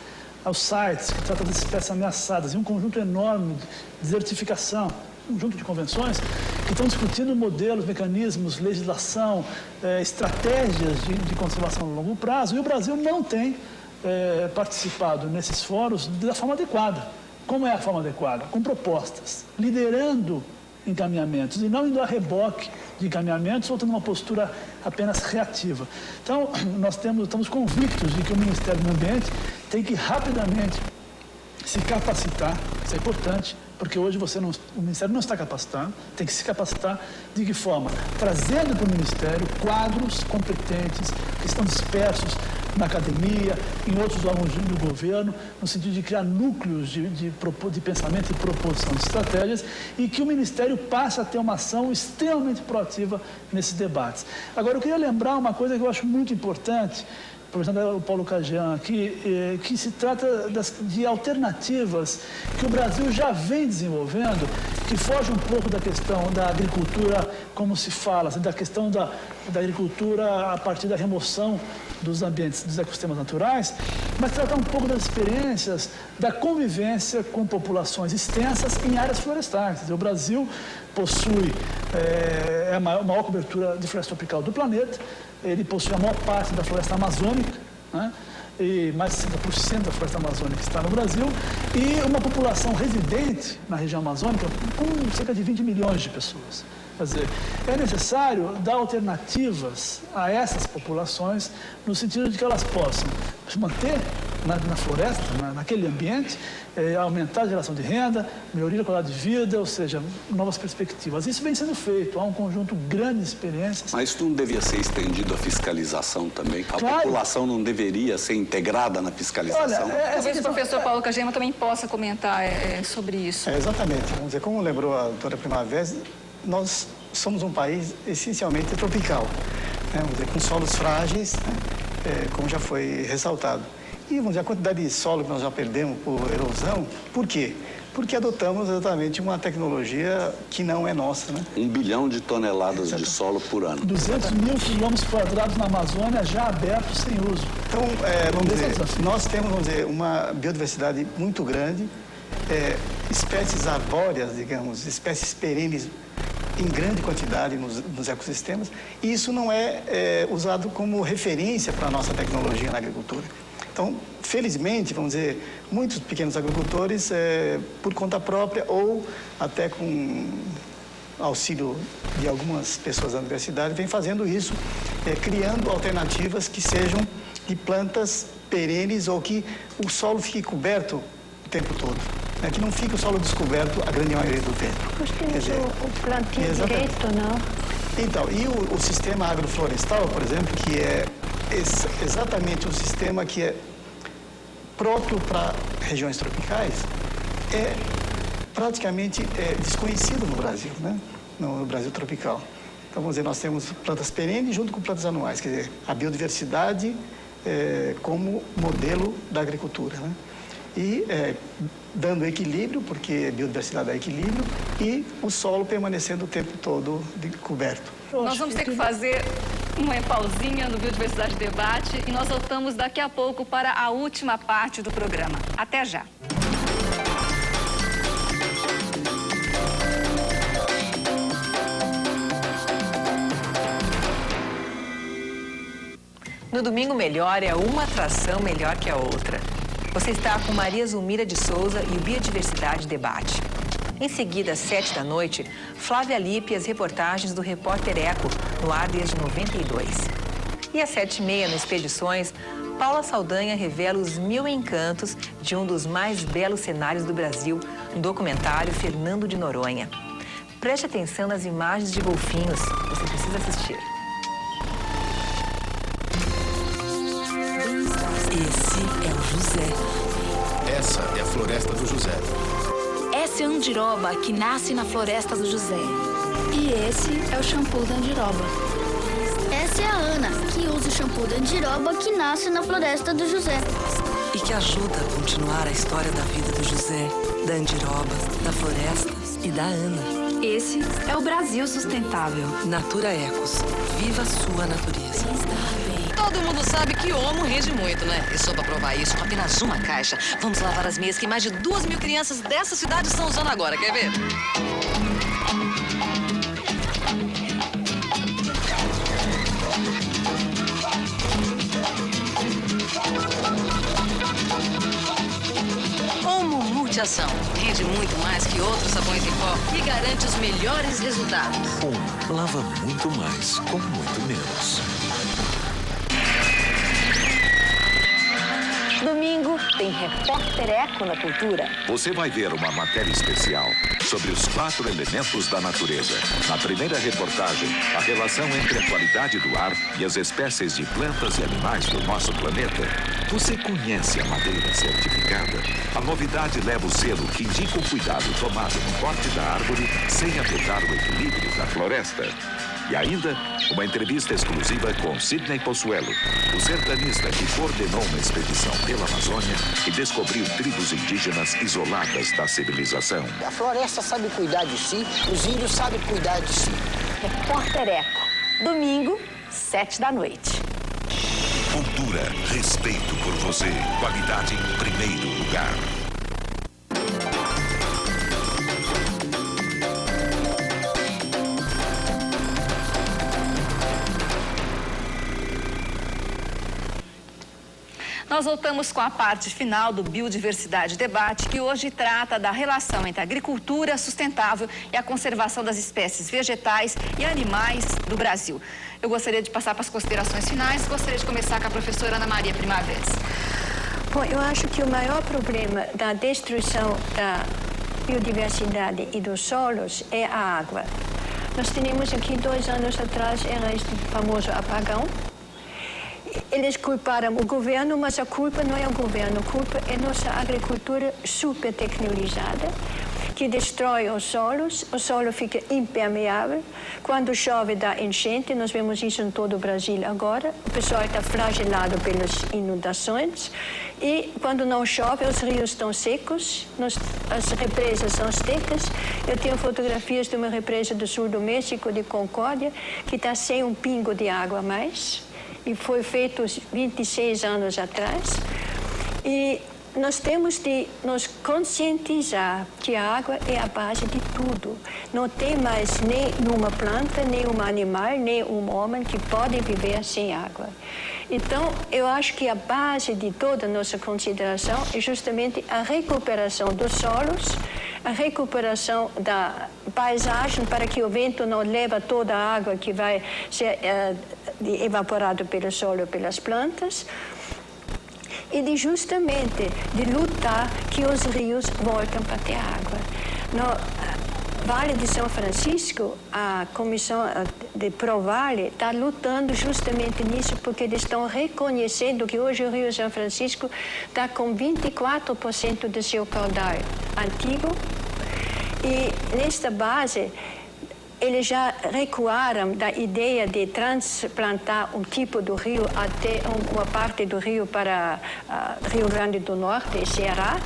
aos CITES, que trata das espécies ameaçadas, e um conjunto enorme de desertificação, um conjunto de convenções que estão discutindo modelos, mecanismos, legislação, estratégias de conservação a longo prazo, e o Brasil não tem participado nesses fóruns da forma adequada. Como é a forma adequada? Com propostas, liderando encaminhamentos e não indo a reboque de encaminhamentos ou tendo uma postura apenas reativa. Então, nós estamos convictos de que o Ministério do Meio Ambiente tem que rapidamente se capacitar, isso é importante, porque hoje o Ministério não está capacitado, tem que se capacitar de que forma? Trazendo para o Ministério quadros competentes que estão dispersos na academia, em outros órgãos do governo, no sentido de criar núcleos de pensamento e proposição de estratégias e que o Ministério passe a ter uma ação extremamente proativa nesses debates. Agora, eu queria lembrar uma coisa que eu acho muito importante, apresentando o Paulo Cagian aqui, que se trata de alternativas que o Brasil já vem desenvolvendo, que foge um pouco da questão da agricultura, como se fala, da questão da agricultura a partir da remoção dos ambientes, dos ecossistemas naturais, mas tratar um pouco das experiências da convivência com populações extensas em áreas florestais. Quer dizer, o Brasil possui a maior cobertura de floresta tropical do planeta, ele possui a maior parte da floresta amazônica, né? E mais de 60% da floresta amazônica está no Brasil, e uma população residente na região amazônica com cerca de 20 milhões de pessoas. Quer dizer, é necessário dar alternativas a essas populações no sentido de que elas possam se manter na floresta, naquele ambiente, aumentar a geração de renda, melhoria da qualidade de vida, ou seja, novas perspectivas. Isso vem sendo feito, há um conjunto grande de experiências. Mas isso não devia ser estendido à fiscalização também? A população não deveria ser integrada na fiscalização? Olha, talvez o professor Paulo Cagian também possa comentar sobre isso. Exatamente. Vamos dizer, como lembrou a doutora Primavera, nós somos um país essencialmente tropical, né? Vamos dizer, com solos frágeis, né? Como já foi ressaltado. E vamos dizer, a quantidade de solo que nós já perdemos por erosão, por quê? Porque adotamos exatamente uma tecnologia que não é nossa, né? 1 bilhão de toneladas de solo por ano. 200 mil quilômetros quadrados na Amazônia já abertos sem uso. Então, vamos dizer, nós temos, vamos dizer, uma biodiversidade muito grande, espécies arbóreas, digamos, espécies perenes em grande quantidade nos ecossistemas, e isso não é usado como referência para a nossa tecnologia na agricultura. Então, felizmente, vamos dizer, muitos pequenos agricultores, por conta própria ou até com auxílio de algumas pessoas da universidade, vêm fazendo isso, criando alternativas que sejam de plantas perenes ou que o solo fique coberto o tempo todo. Que não fique o solo descoberto a grande maioria do tempo. Nós temos o plantio direto, não? Então, e o sistema agroflorestal, por exemplo, que é exatamente o sistema que é próprio para regiões tropicais, é praticamente desconhecido no Brasil, né? No Brasil tropical. Então, vamos dizer, nós temos plantas perenes junto com plantas anuais, quer dizer, a biodiversidade como modelo da agricultura, né? E dando equilíbrio, porque biodiversidade é equilíbrio, e o solo permanecendo o tempo todo coberto. Nós vamos ter que fazer uma pausinha no Biodiversidade Debate e nós voltamos daqui a pouco para a última parte do programa. Até já! No Domingo Melhor é uma atração melhor que a outra. Você está com Maria Zulmira de Souza e o Biodiversidade Debate. Em seguida, às 7 da noite, Flávia Lippe e as reportagens do Repórter Eco, no ar desde 92. E às 7h30, no Expedições, Paula Saldanha revela os 1000 encantos de um dos mais belos cenários do Brasil, no documentário Fernando de Noronha. Preste atenção nas imagens de golfinhos, você precisa assistir. Esse é o José. Essa é a Floresta do José. Essa é a andiroba que nasce na Floresta do José. E esse é o shampoo da andiroba. Essa é a Ana, que usa o shampoo da andiroba que nasce na Floresta do José. E que ajuda a continuar a história da vida do José, da andiroba, da floresta e da Ana. Esse é o Brasil Sustentável. Natura Ecos. Viva a sua natureza. Todo mundo sabe que homo rende muito, né? E só pra provar isso, com apenas uma caixa, vamos lavar as meias que mais de 2.000 crianças dessa cidade estão usando agora. Quer ver? Homo penteação. Rende muito mais que outros sabões em pó e garante os melhores resultados. Lava muito mais com muito menos. Domingo tem Repórter Eco na Cultura. Você vai ver uma matéria especial sobre os 4 elementos da natureza. Na primeira reportagem, a relação entre a qualidade do ar e as espécies de plantas e animais do nosso planeta. Você conhece a madeira certificada? A novidade leva o selo que indica o cuidado tomado no corte da árvore sem afetar o equilíbrio da floresta. E ainda, uma entrevista exclusiva com Sidney Possuelo, o sertanista que coordenou uma expedição pela Amazônia e descobriu tribos indígenas isoladas da civilização. A floresta sabe cuidar de si, os índios sabem cuidar de si. Repórter Eco, domingo, 7 da noite. Cultura, respeito por você, qualidade em primeiro lugar. Nós voltamos com a parte final do Biodiversidade Debate, que hoje trata da relação entre a agricultura sustentável e a conservação das espécies vegetais e animais do Brasil. Eu gostaria de passar para as considerações finais, gostaria de começar com a professora Ana Maria Primavera. Bom, eu acho que o maior problema da destruição da biodiversidade e dos solos é a água. Nós tínhamos aqui 2 anos atrás, era este famoso apagão. Eles culparam o governo, mas a culpa não é o governo, a culpa é nossa agricultura super tecnologizada, que destrói os solos, o solo fica impermeável. Quando chove dá enchente, nós vemos isso em todo o Brasil agora. O pessoal está flagelado pelas inundações. E quando não chove, os rios estão secos, as represas são secas. Eu tenho fotografias de uma represa do sul do México, de Concórdia, que está sem um pingo de água a mais. E foi feito 26 anos atrás. E nós temos de nos conscientizar que a água é a base de tudo. Não tem mais nem uma planta, nem um animal, nem um homem que pode viver sem água. Então, eu acho que a base de toda a nossa consideração é justamente a recuperação dos solos, a recuperação da paisagem para que o vento não leve toda a água que vai ser evaporada pelo solo e pelas plantas, e justamente de lutar que os rios voltem para ter água. No Vale de São Francisco, a comissão de Provale está lutando justamente nisso, porque eles estão reconhecendo que hoje o Rio São Francisco está com 24% do seu caudal antigo, e nesta base eles já recuaram da ideia de transplantar um tipo do rio até uma parte do rio para Rio Grande do Norte e Ceará,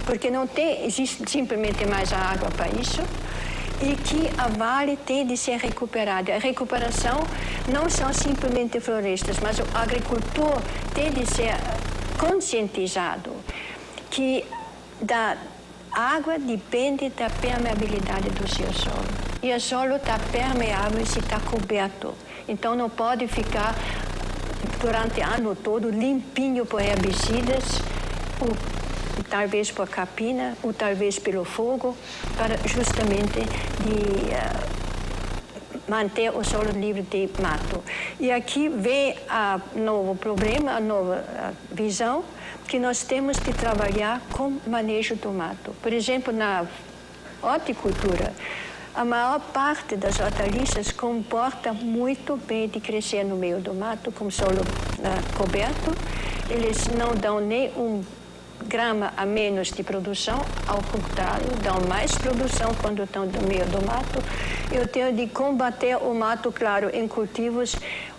porque não existe simplesmente mais a água para isso, e que a Vale tem de ser recuperada. A recuperação não são simplesmente florestas, mas o agricultor tem de ser conscientizado que da água depende da permeabilidade do seu solo. E o solo está permeável se está coberto. Então não pode ficar durante o ano todo limpinho por herbicidas, talvez por capina, ou talvez pelo fogo, para justamente manter o solo livre de mato. E aqui vem o novo problema, a nova visão, que nós temos de trabalhar com manejo do mato. Por exemplo, na horticultura, a maior parte das hortaliças comporta muito bem de crescer no meio do mato, com solo coberto. Eles não dão nem um grama a menos de produção, ao contrário, dão mais produção quando estão no meio do mato. Eu tenho de combater o mato, claro, em cultivos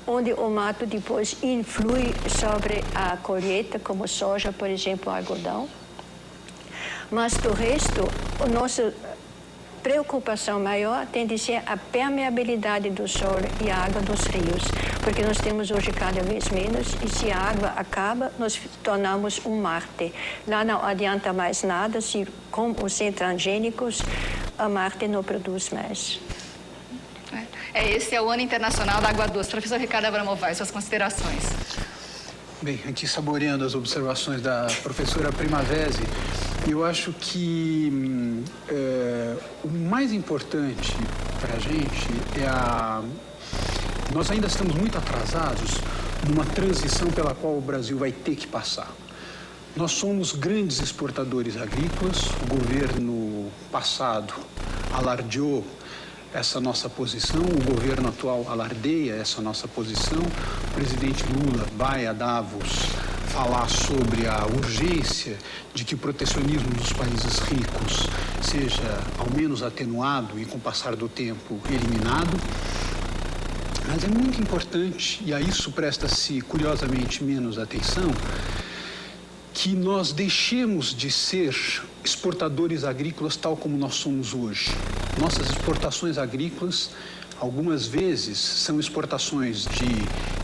onde o mato depois influi sobre a colheita, como soja, por exemplo, algodão. Mas do resto, a nossa preocupação maior tem de ser a permeabilidade do solo e a água dos rios, porque nós temos hoje cada vez menos, e se a água acaba, nós tornamos um Marte. Lá não adianta mais nada, se com os transgênicos a Marte não produz mais. Esse é o Ano Internacional da Água Doce. Professor Ricardo Abramovay, suas considerações. Bem, aqui saboreando as observações da professora Primavera, Eu acho que o mais importante para a gente Nós ainda estamos muito atrasados numa transição pela qual o Brasil vai ter que passar. Nós somos grandes exportadores agrícolas, o governo passado alardeou essa nossa posição, o governo atual alardeia essa nossa posição, o presidente Lula vai a Davos falar sobre a urgência de que o protecionismo dos países ricos seja ao menos atenuado e, com o passar do tempo, eliminado. Mas é muito importante, e a isso presta-se curiosamente menos atenção, que nós deixemos de ser exportadores agrícolas tal como nós somos hoje. Nossas exportações agrícolas, algumas vezes, são exportações de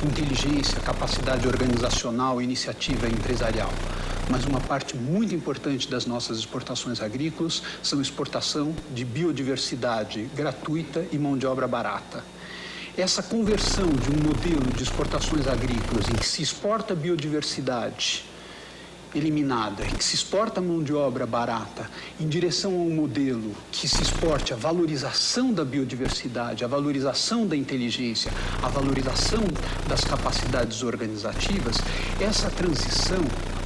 inteligência, capacidade organizacional, iniciativa empresarial. Mas uma parte muito importante das nossas exportações agrícolas são exportação de biodiversidade gratuita e mão de obra barata. Essa conversão de um modelo de exportações agrícolas em que se exporta biodiversidade eliminada, em que se exporta mão de obra barata, em direção a um modelo que se exporte a valorização da biodiversidade, a valorização da inteligência, a valorização das capacidades organizativas,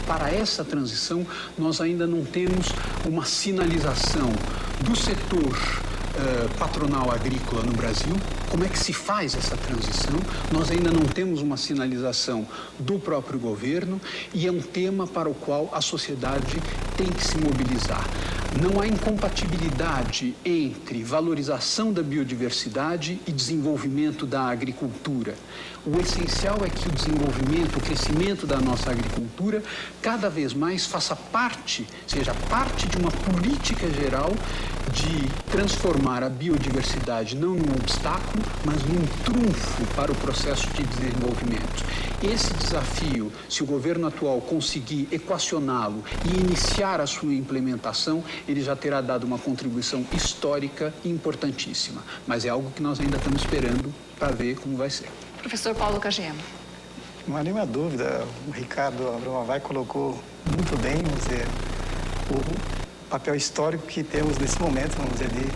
para essa transição, nós ainda não temos uma sinalização do setor patronal agrícola no Brasil. Como é que se faz essa transição? Nós ainda não temos uma sinalização do próprio governo e é um tema para o qual a sociedade tem que se mobilizar. Não há incompatibilidade entre valorização da biodiversidade e desenvolvimento da agricultura. O essencial é que o desenvolvimento, o crescimento da nossa agricultura cada vez mais seja parte de uma política geral de transformar a biodiversidade não num obstáculo, mas num trunfo para o processo de desenvolvimento. Esse desafio, se o governo atual conseguir equacioná-lo e iniciar a sua implementação, ele já terá dado uma contribuição histórica e importantíssima. Mas é algo que nós ainda estamos esperando para ver como vai ser. Professor Paulo Cagem. Não há nenhuma dúvida, o Ricardo Abramovay colocou muito bem, vamos dizer, o papel histórico que temos nesse momento, vamos dizer, de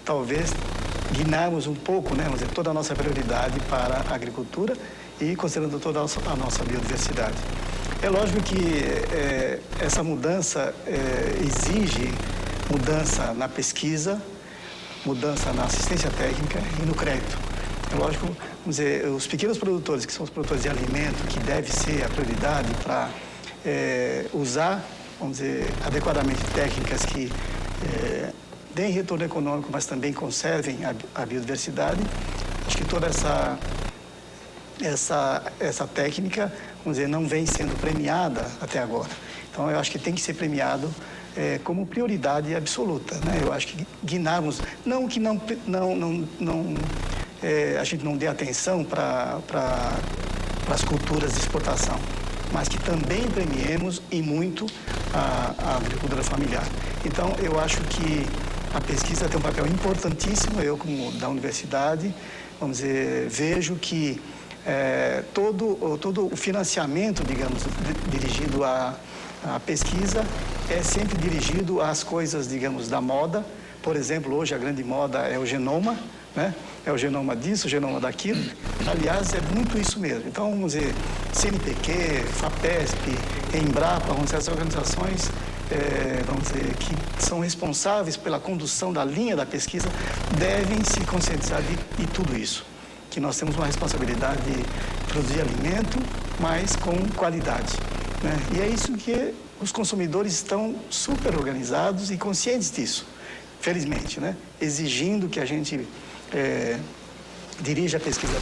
talvez guinarmos um pouco, né, vamos dizer, toda a nossa prioridade para a agricultura e considerando toda a nossa biodiversidade. É lógico que essa mudança exige mudança na pesquisa, mudança na assistência técnica e no crédito. É lógico, vamos dizer, os pequenos produtores, que são os produtores de alimento, que deve ser a prioridade para usar, vamos dizer, adequadamente técnicas que deem retorno econômico, mas também conservem a biodiversidade. Acho que toda essa técnica, vamos dizer, não vem sendo premiada até agora. Então, eu acho que tem que ser premiado como prioridade absoluta, né? Eu acho que guinarmos, não que a gente não dê atenção para as culturas de exportação, mas que também premiemos e muito a agricultura familiar. Então, eu acho que a pesquisa tem um papel importantíssimo. Eu, como da universidade, vamos dizer, vejo que todo o financiamento, digamos, dirigido à pesquisa é sempre dirigido às coisas, digamos, da moda. Por exemplo, hoje a grande moda é o genoma, né? É o genoma disso, o genoma daquilo. Aliás, é muito isso mesmo. Então, vamos dizer, CNPq, FAPESP, Embrapa, vamos dizer, as organizações, vamos dizer, que são responsáveis pela condução da linha da pesquisa, devem se conscientizar de tudo isso. Que nós temos uma responsabilidade de produzir alimento, mas com qualidade, né? E é isso que os consumidores estão super organizados e conscientes disso, felizmente, né? Exigindo que a gente dirija a pesquisa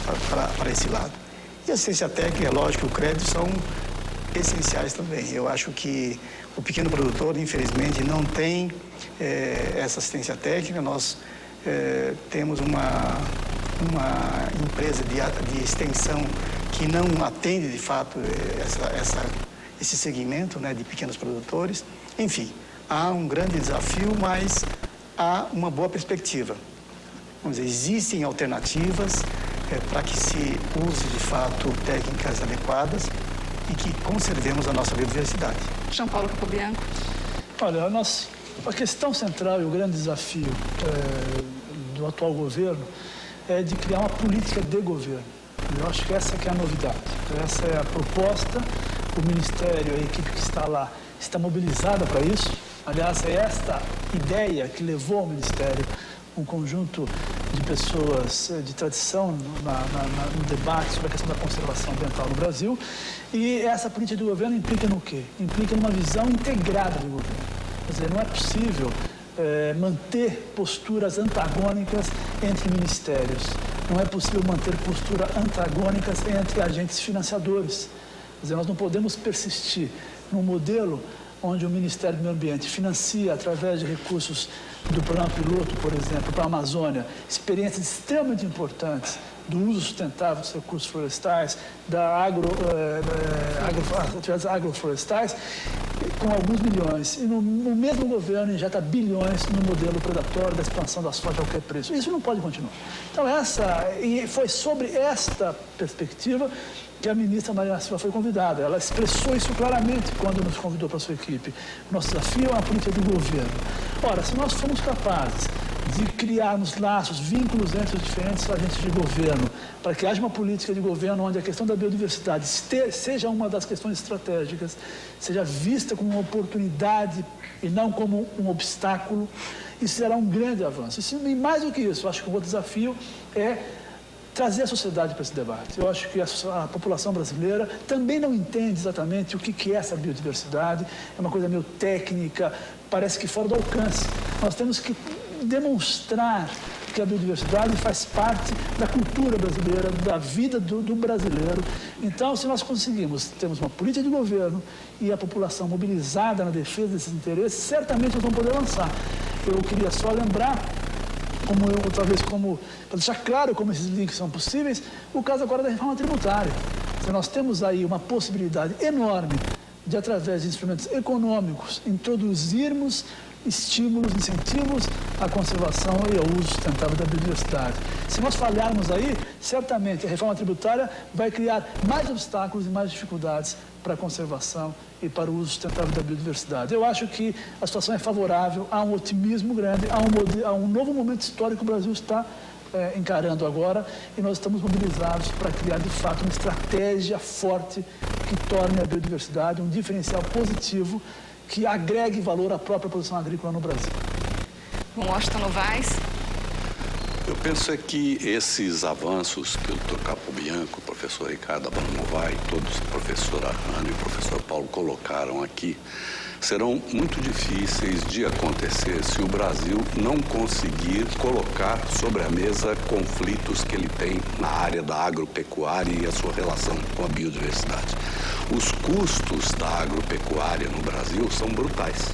para esse lado. E a assistência técnica, é lógico, o crédito são essenciais também. Eu acho que o pequeno produtor, infelizmente, não tem essa assistência técnica. Nós temos uma empresa de extensão que não atende, de fato, esse segmento, né, de pequenos produtores. Enfim, há um grande desafio, mas há uma boa perspectiva. Vamos dizer, existem alternativas para que se use, de fato, técnicas adequadas e que conservemos a nossa biodiversidade. João Paulo Capobianco. Olha, a questão central e o grande desafio do atual governo é de criar uma política de governo. Eu acho que essa que é a novidade. Essa é a proposta. O Ministério, a equipe que está lá, está mobilizada para isso. Aliás, é esta ideia que levou ao Ministério um conjunto de pessoas de tradição no debate sobre a questão da conservação ambiental no Brasil. E essa política de governo implica no quê? Implica numa visão integrada do governo. Quer dizer, não é possível manter posturas antagônicas entre ministérios. Não é possível manter posturas antagônicas entre agentes financiadores. Quer dizer, nós não podemos persistir num modelo onde o Ministério do Meio Ambiente financia, através de recursos do programa piloto, por exemplo, para a Amazônia, experiências extremamente importantes do uso sustentável dos recursos florestais, atividades agroflorestais, com alguns milhões. E no mesmo governo injeta bilhões no modelo predatório da expansão das flotas a qualquer preço. Isso não pode continuar. Então, foi sobre esta perspectiva que a ministra Marina Silva foi convidada. Ela expressou isso claramente quando nos convidou para a sua equipe. Nosso desafio é uma política de governo. Ora, se nós formos capazes de criarmos laços, vínculos entre os diferentes agentes de governo, para que haja uma política de governo onde a questão da biodiversidade seja uma das questões estratégicas, seja vista como uma oportunidade e não como um obstáculo, isso será um grande avanço. E mais do que isso, acho que o outro desafio é trazer a sociedade para esse debate. Eu acho que a população brasileira também não entende exatamente o que é essa biodiversidade, é uma coisa meio técnica, parece que fora do alcance. Nós temos que demonstrar que a biodiversidade faz parte da cultura brasileira, da vida do brasileiro. Então, se nós temos uma política de governo e a população mobilizada na defesa desses interesses, certamente nós vamos poder avançar. Eu queria só lembrar, para deixar claro como esses links são possíveis, o caso agora da reforma tributária. Então, nós temos aí uma possibilidade enorme de, através de instrumentos econômicos, introduzirmos estímulos, incentivos à conservação e ao uso sustentável da biodiversidade. Se nós falharmos aí, certamente a reforma tributária vai criar mais obstáculos e mais dificuldades para a conservação e para o uso sustentável da biodiversidade. Eu acho que a situação é favorável, há um otimismo grande, há um novo momento histórico que o Brasil está encarando agora e nós estamos mobilizados para criar, de fato, uma estratégia forte que torne a biodiversidade um diferencial positivo que agregue valor à própria produção agrícola no Brasil. Washington Novaes. Eu penso que esses avanços que o Dr. Capobianco, o professor Ricardo Abramovay, todos, a professora Ana e o professor Paulo colocaram aqui, serão muito difíceis de acontecer se o Brasil não conseguir colocar sobre a mesa conflitos que ele tem na área da agropecuária e a sua relação com a biodiversidade. Os custos da agropecuária no Brasil são brutais.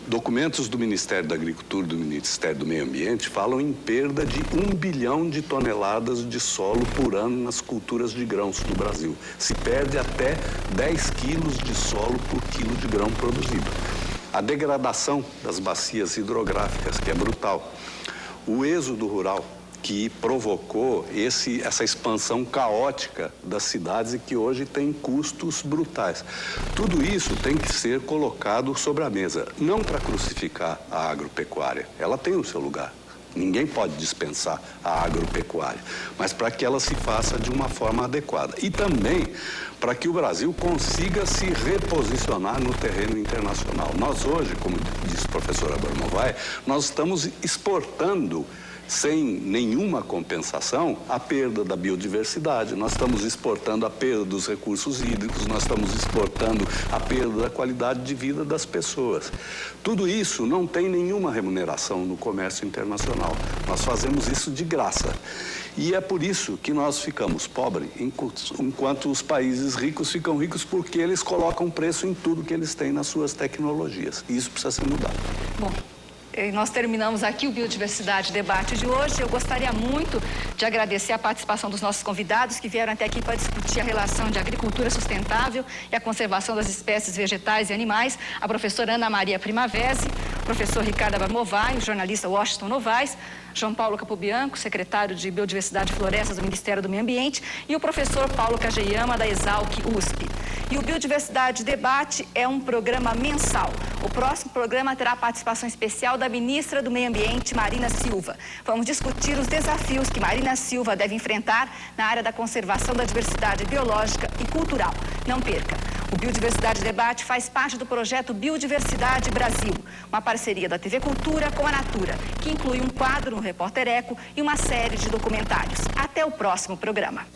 Documentos do Ministério da Agricultura e do Ministério do Meio Ambiente falam em perda de 1 bilhão de toneladas de solo por ano nas culturas de grãos do Brasil. Se perde até 10 quilos de solo por quilo de grão produzido. A degradação das bacias hidrográficas, que é brutal. O êxodo rural, que provocou essa expansão caótica das cidades e que hoje tem custos brutais. Tudo isso tem que ser colocado sobre a mesa, não para crucificar a agropecuária, ela tem o seu lugar. Ninguém pode dispensar a agropecuária, mas para que ela se faça de uma forma adequada. E também para que o Brasil consiga se reposicionar no terreno internacional. Nós hoje, como disse o professor Abramovay, nós estamos exportando sem nenhuma compensação a perda da biodiversidade. Nós estamos exportando a perda dos recursos hídricos, nós estamos exportando a perda da qualidade de vida das pessoas. Tudo isso não tem nenhuma remuneração no comércio internacional. Nós fazemos isso de graça. E é por isso que nós ficamos pobres, enquanto os países ricos ficam ricos, porque eles colocam preço em tudo que eles têm nas suas tecnologias. E isso precisa ser mudado. Bom, nós terminamos aqui o Biodiversidade Debate de hoje. Eu gostaria muito de agradecer a participação dos nossos convidados que vieram até aqui para discutir a relação de agricultura sustentável e a conservação das espécies vegetais e animais, a professora Ana Maria Primavesi, o professor Ricardo Abramovay, o jornalista Washington Novaes, João Paulo Capobianco, secretário de Biodiversidade e Florestas do Ministério do Meio Ambiente, e o professor Paulo Kageyama, da Exalc USP. E o Biodiversidade Debate é um programa mensal. O próximo programa terá a participação especial da ministra do Meio Ambiente, Marina Silva. Vamos discutir os desafios que Marina Silva deve enfrentar na área da conservação da diversidade biológica e cultural. Não perca! O Biodiversidade Debate faz parte do projeto Biodiversidade Brasil, uma parceria da TV Cultura com a Natura, que inclui um quadro no Repórter Eco e uma série de documentários. Até o próximo programa.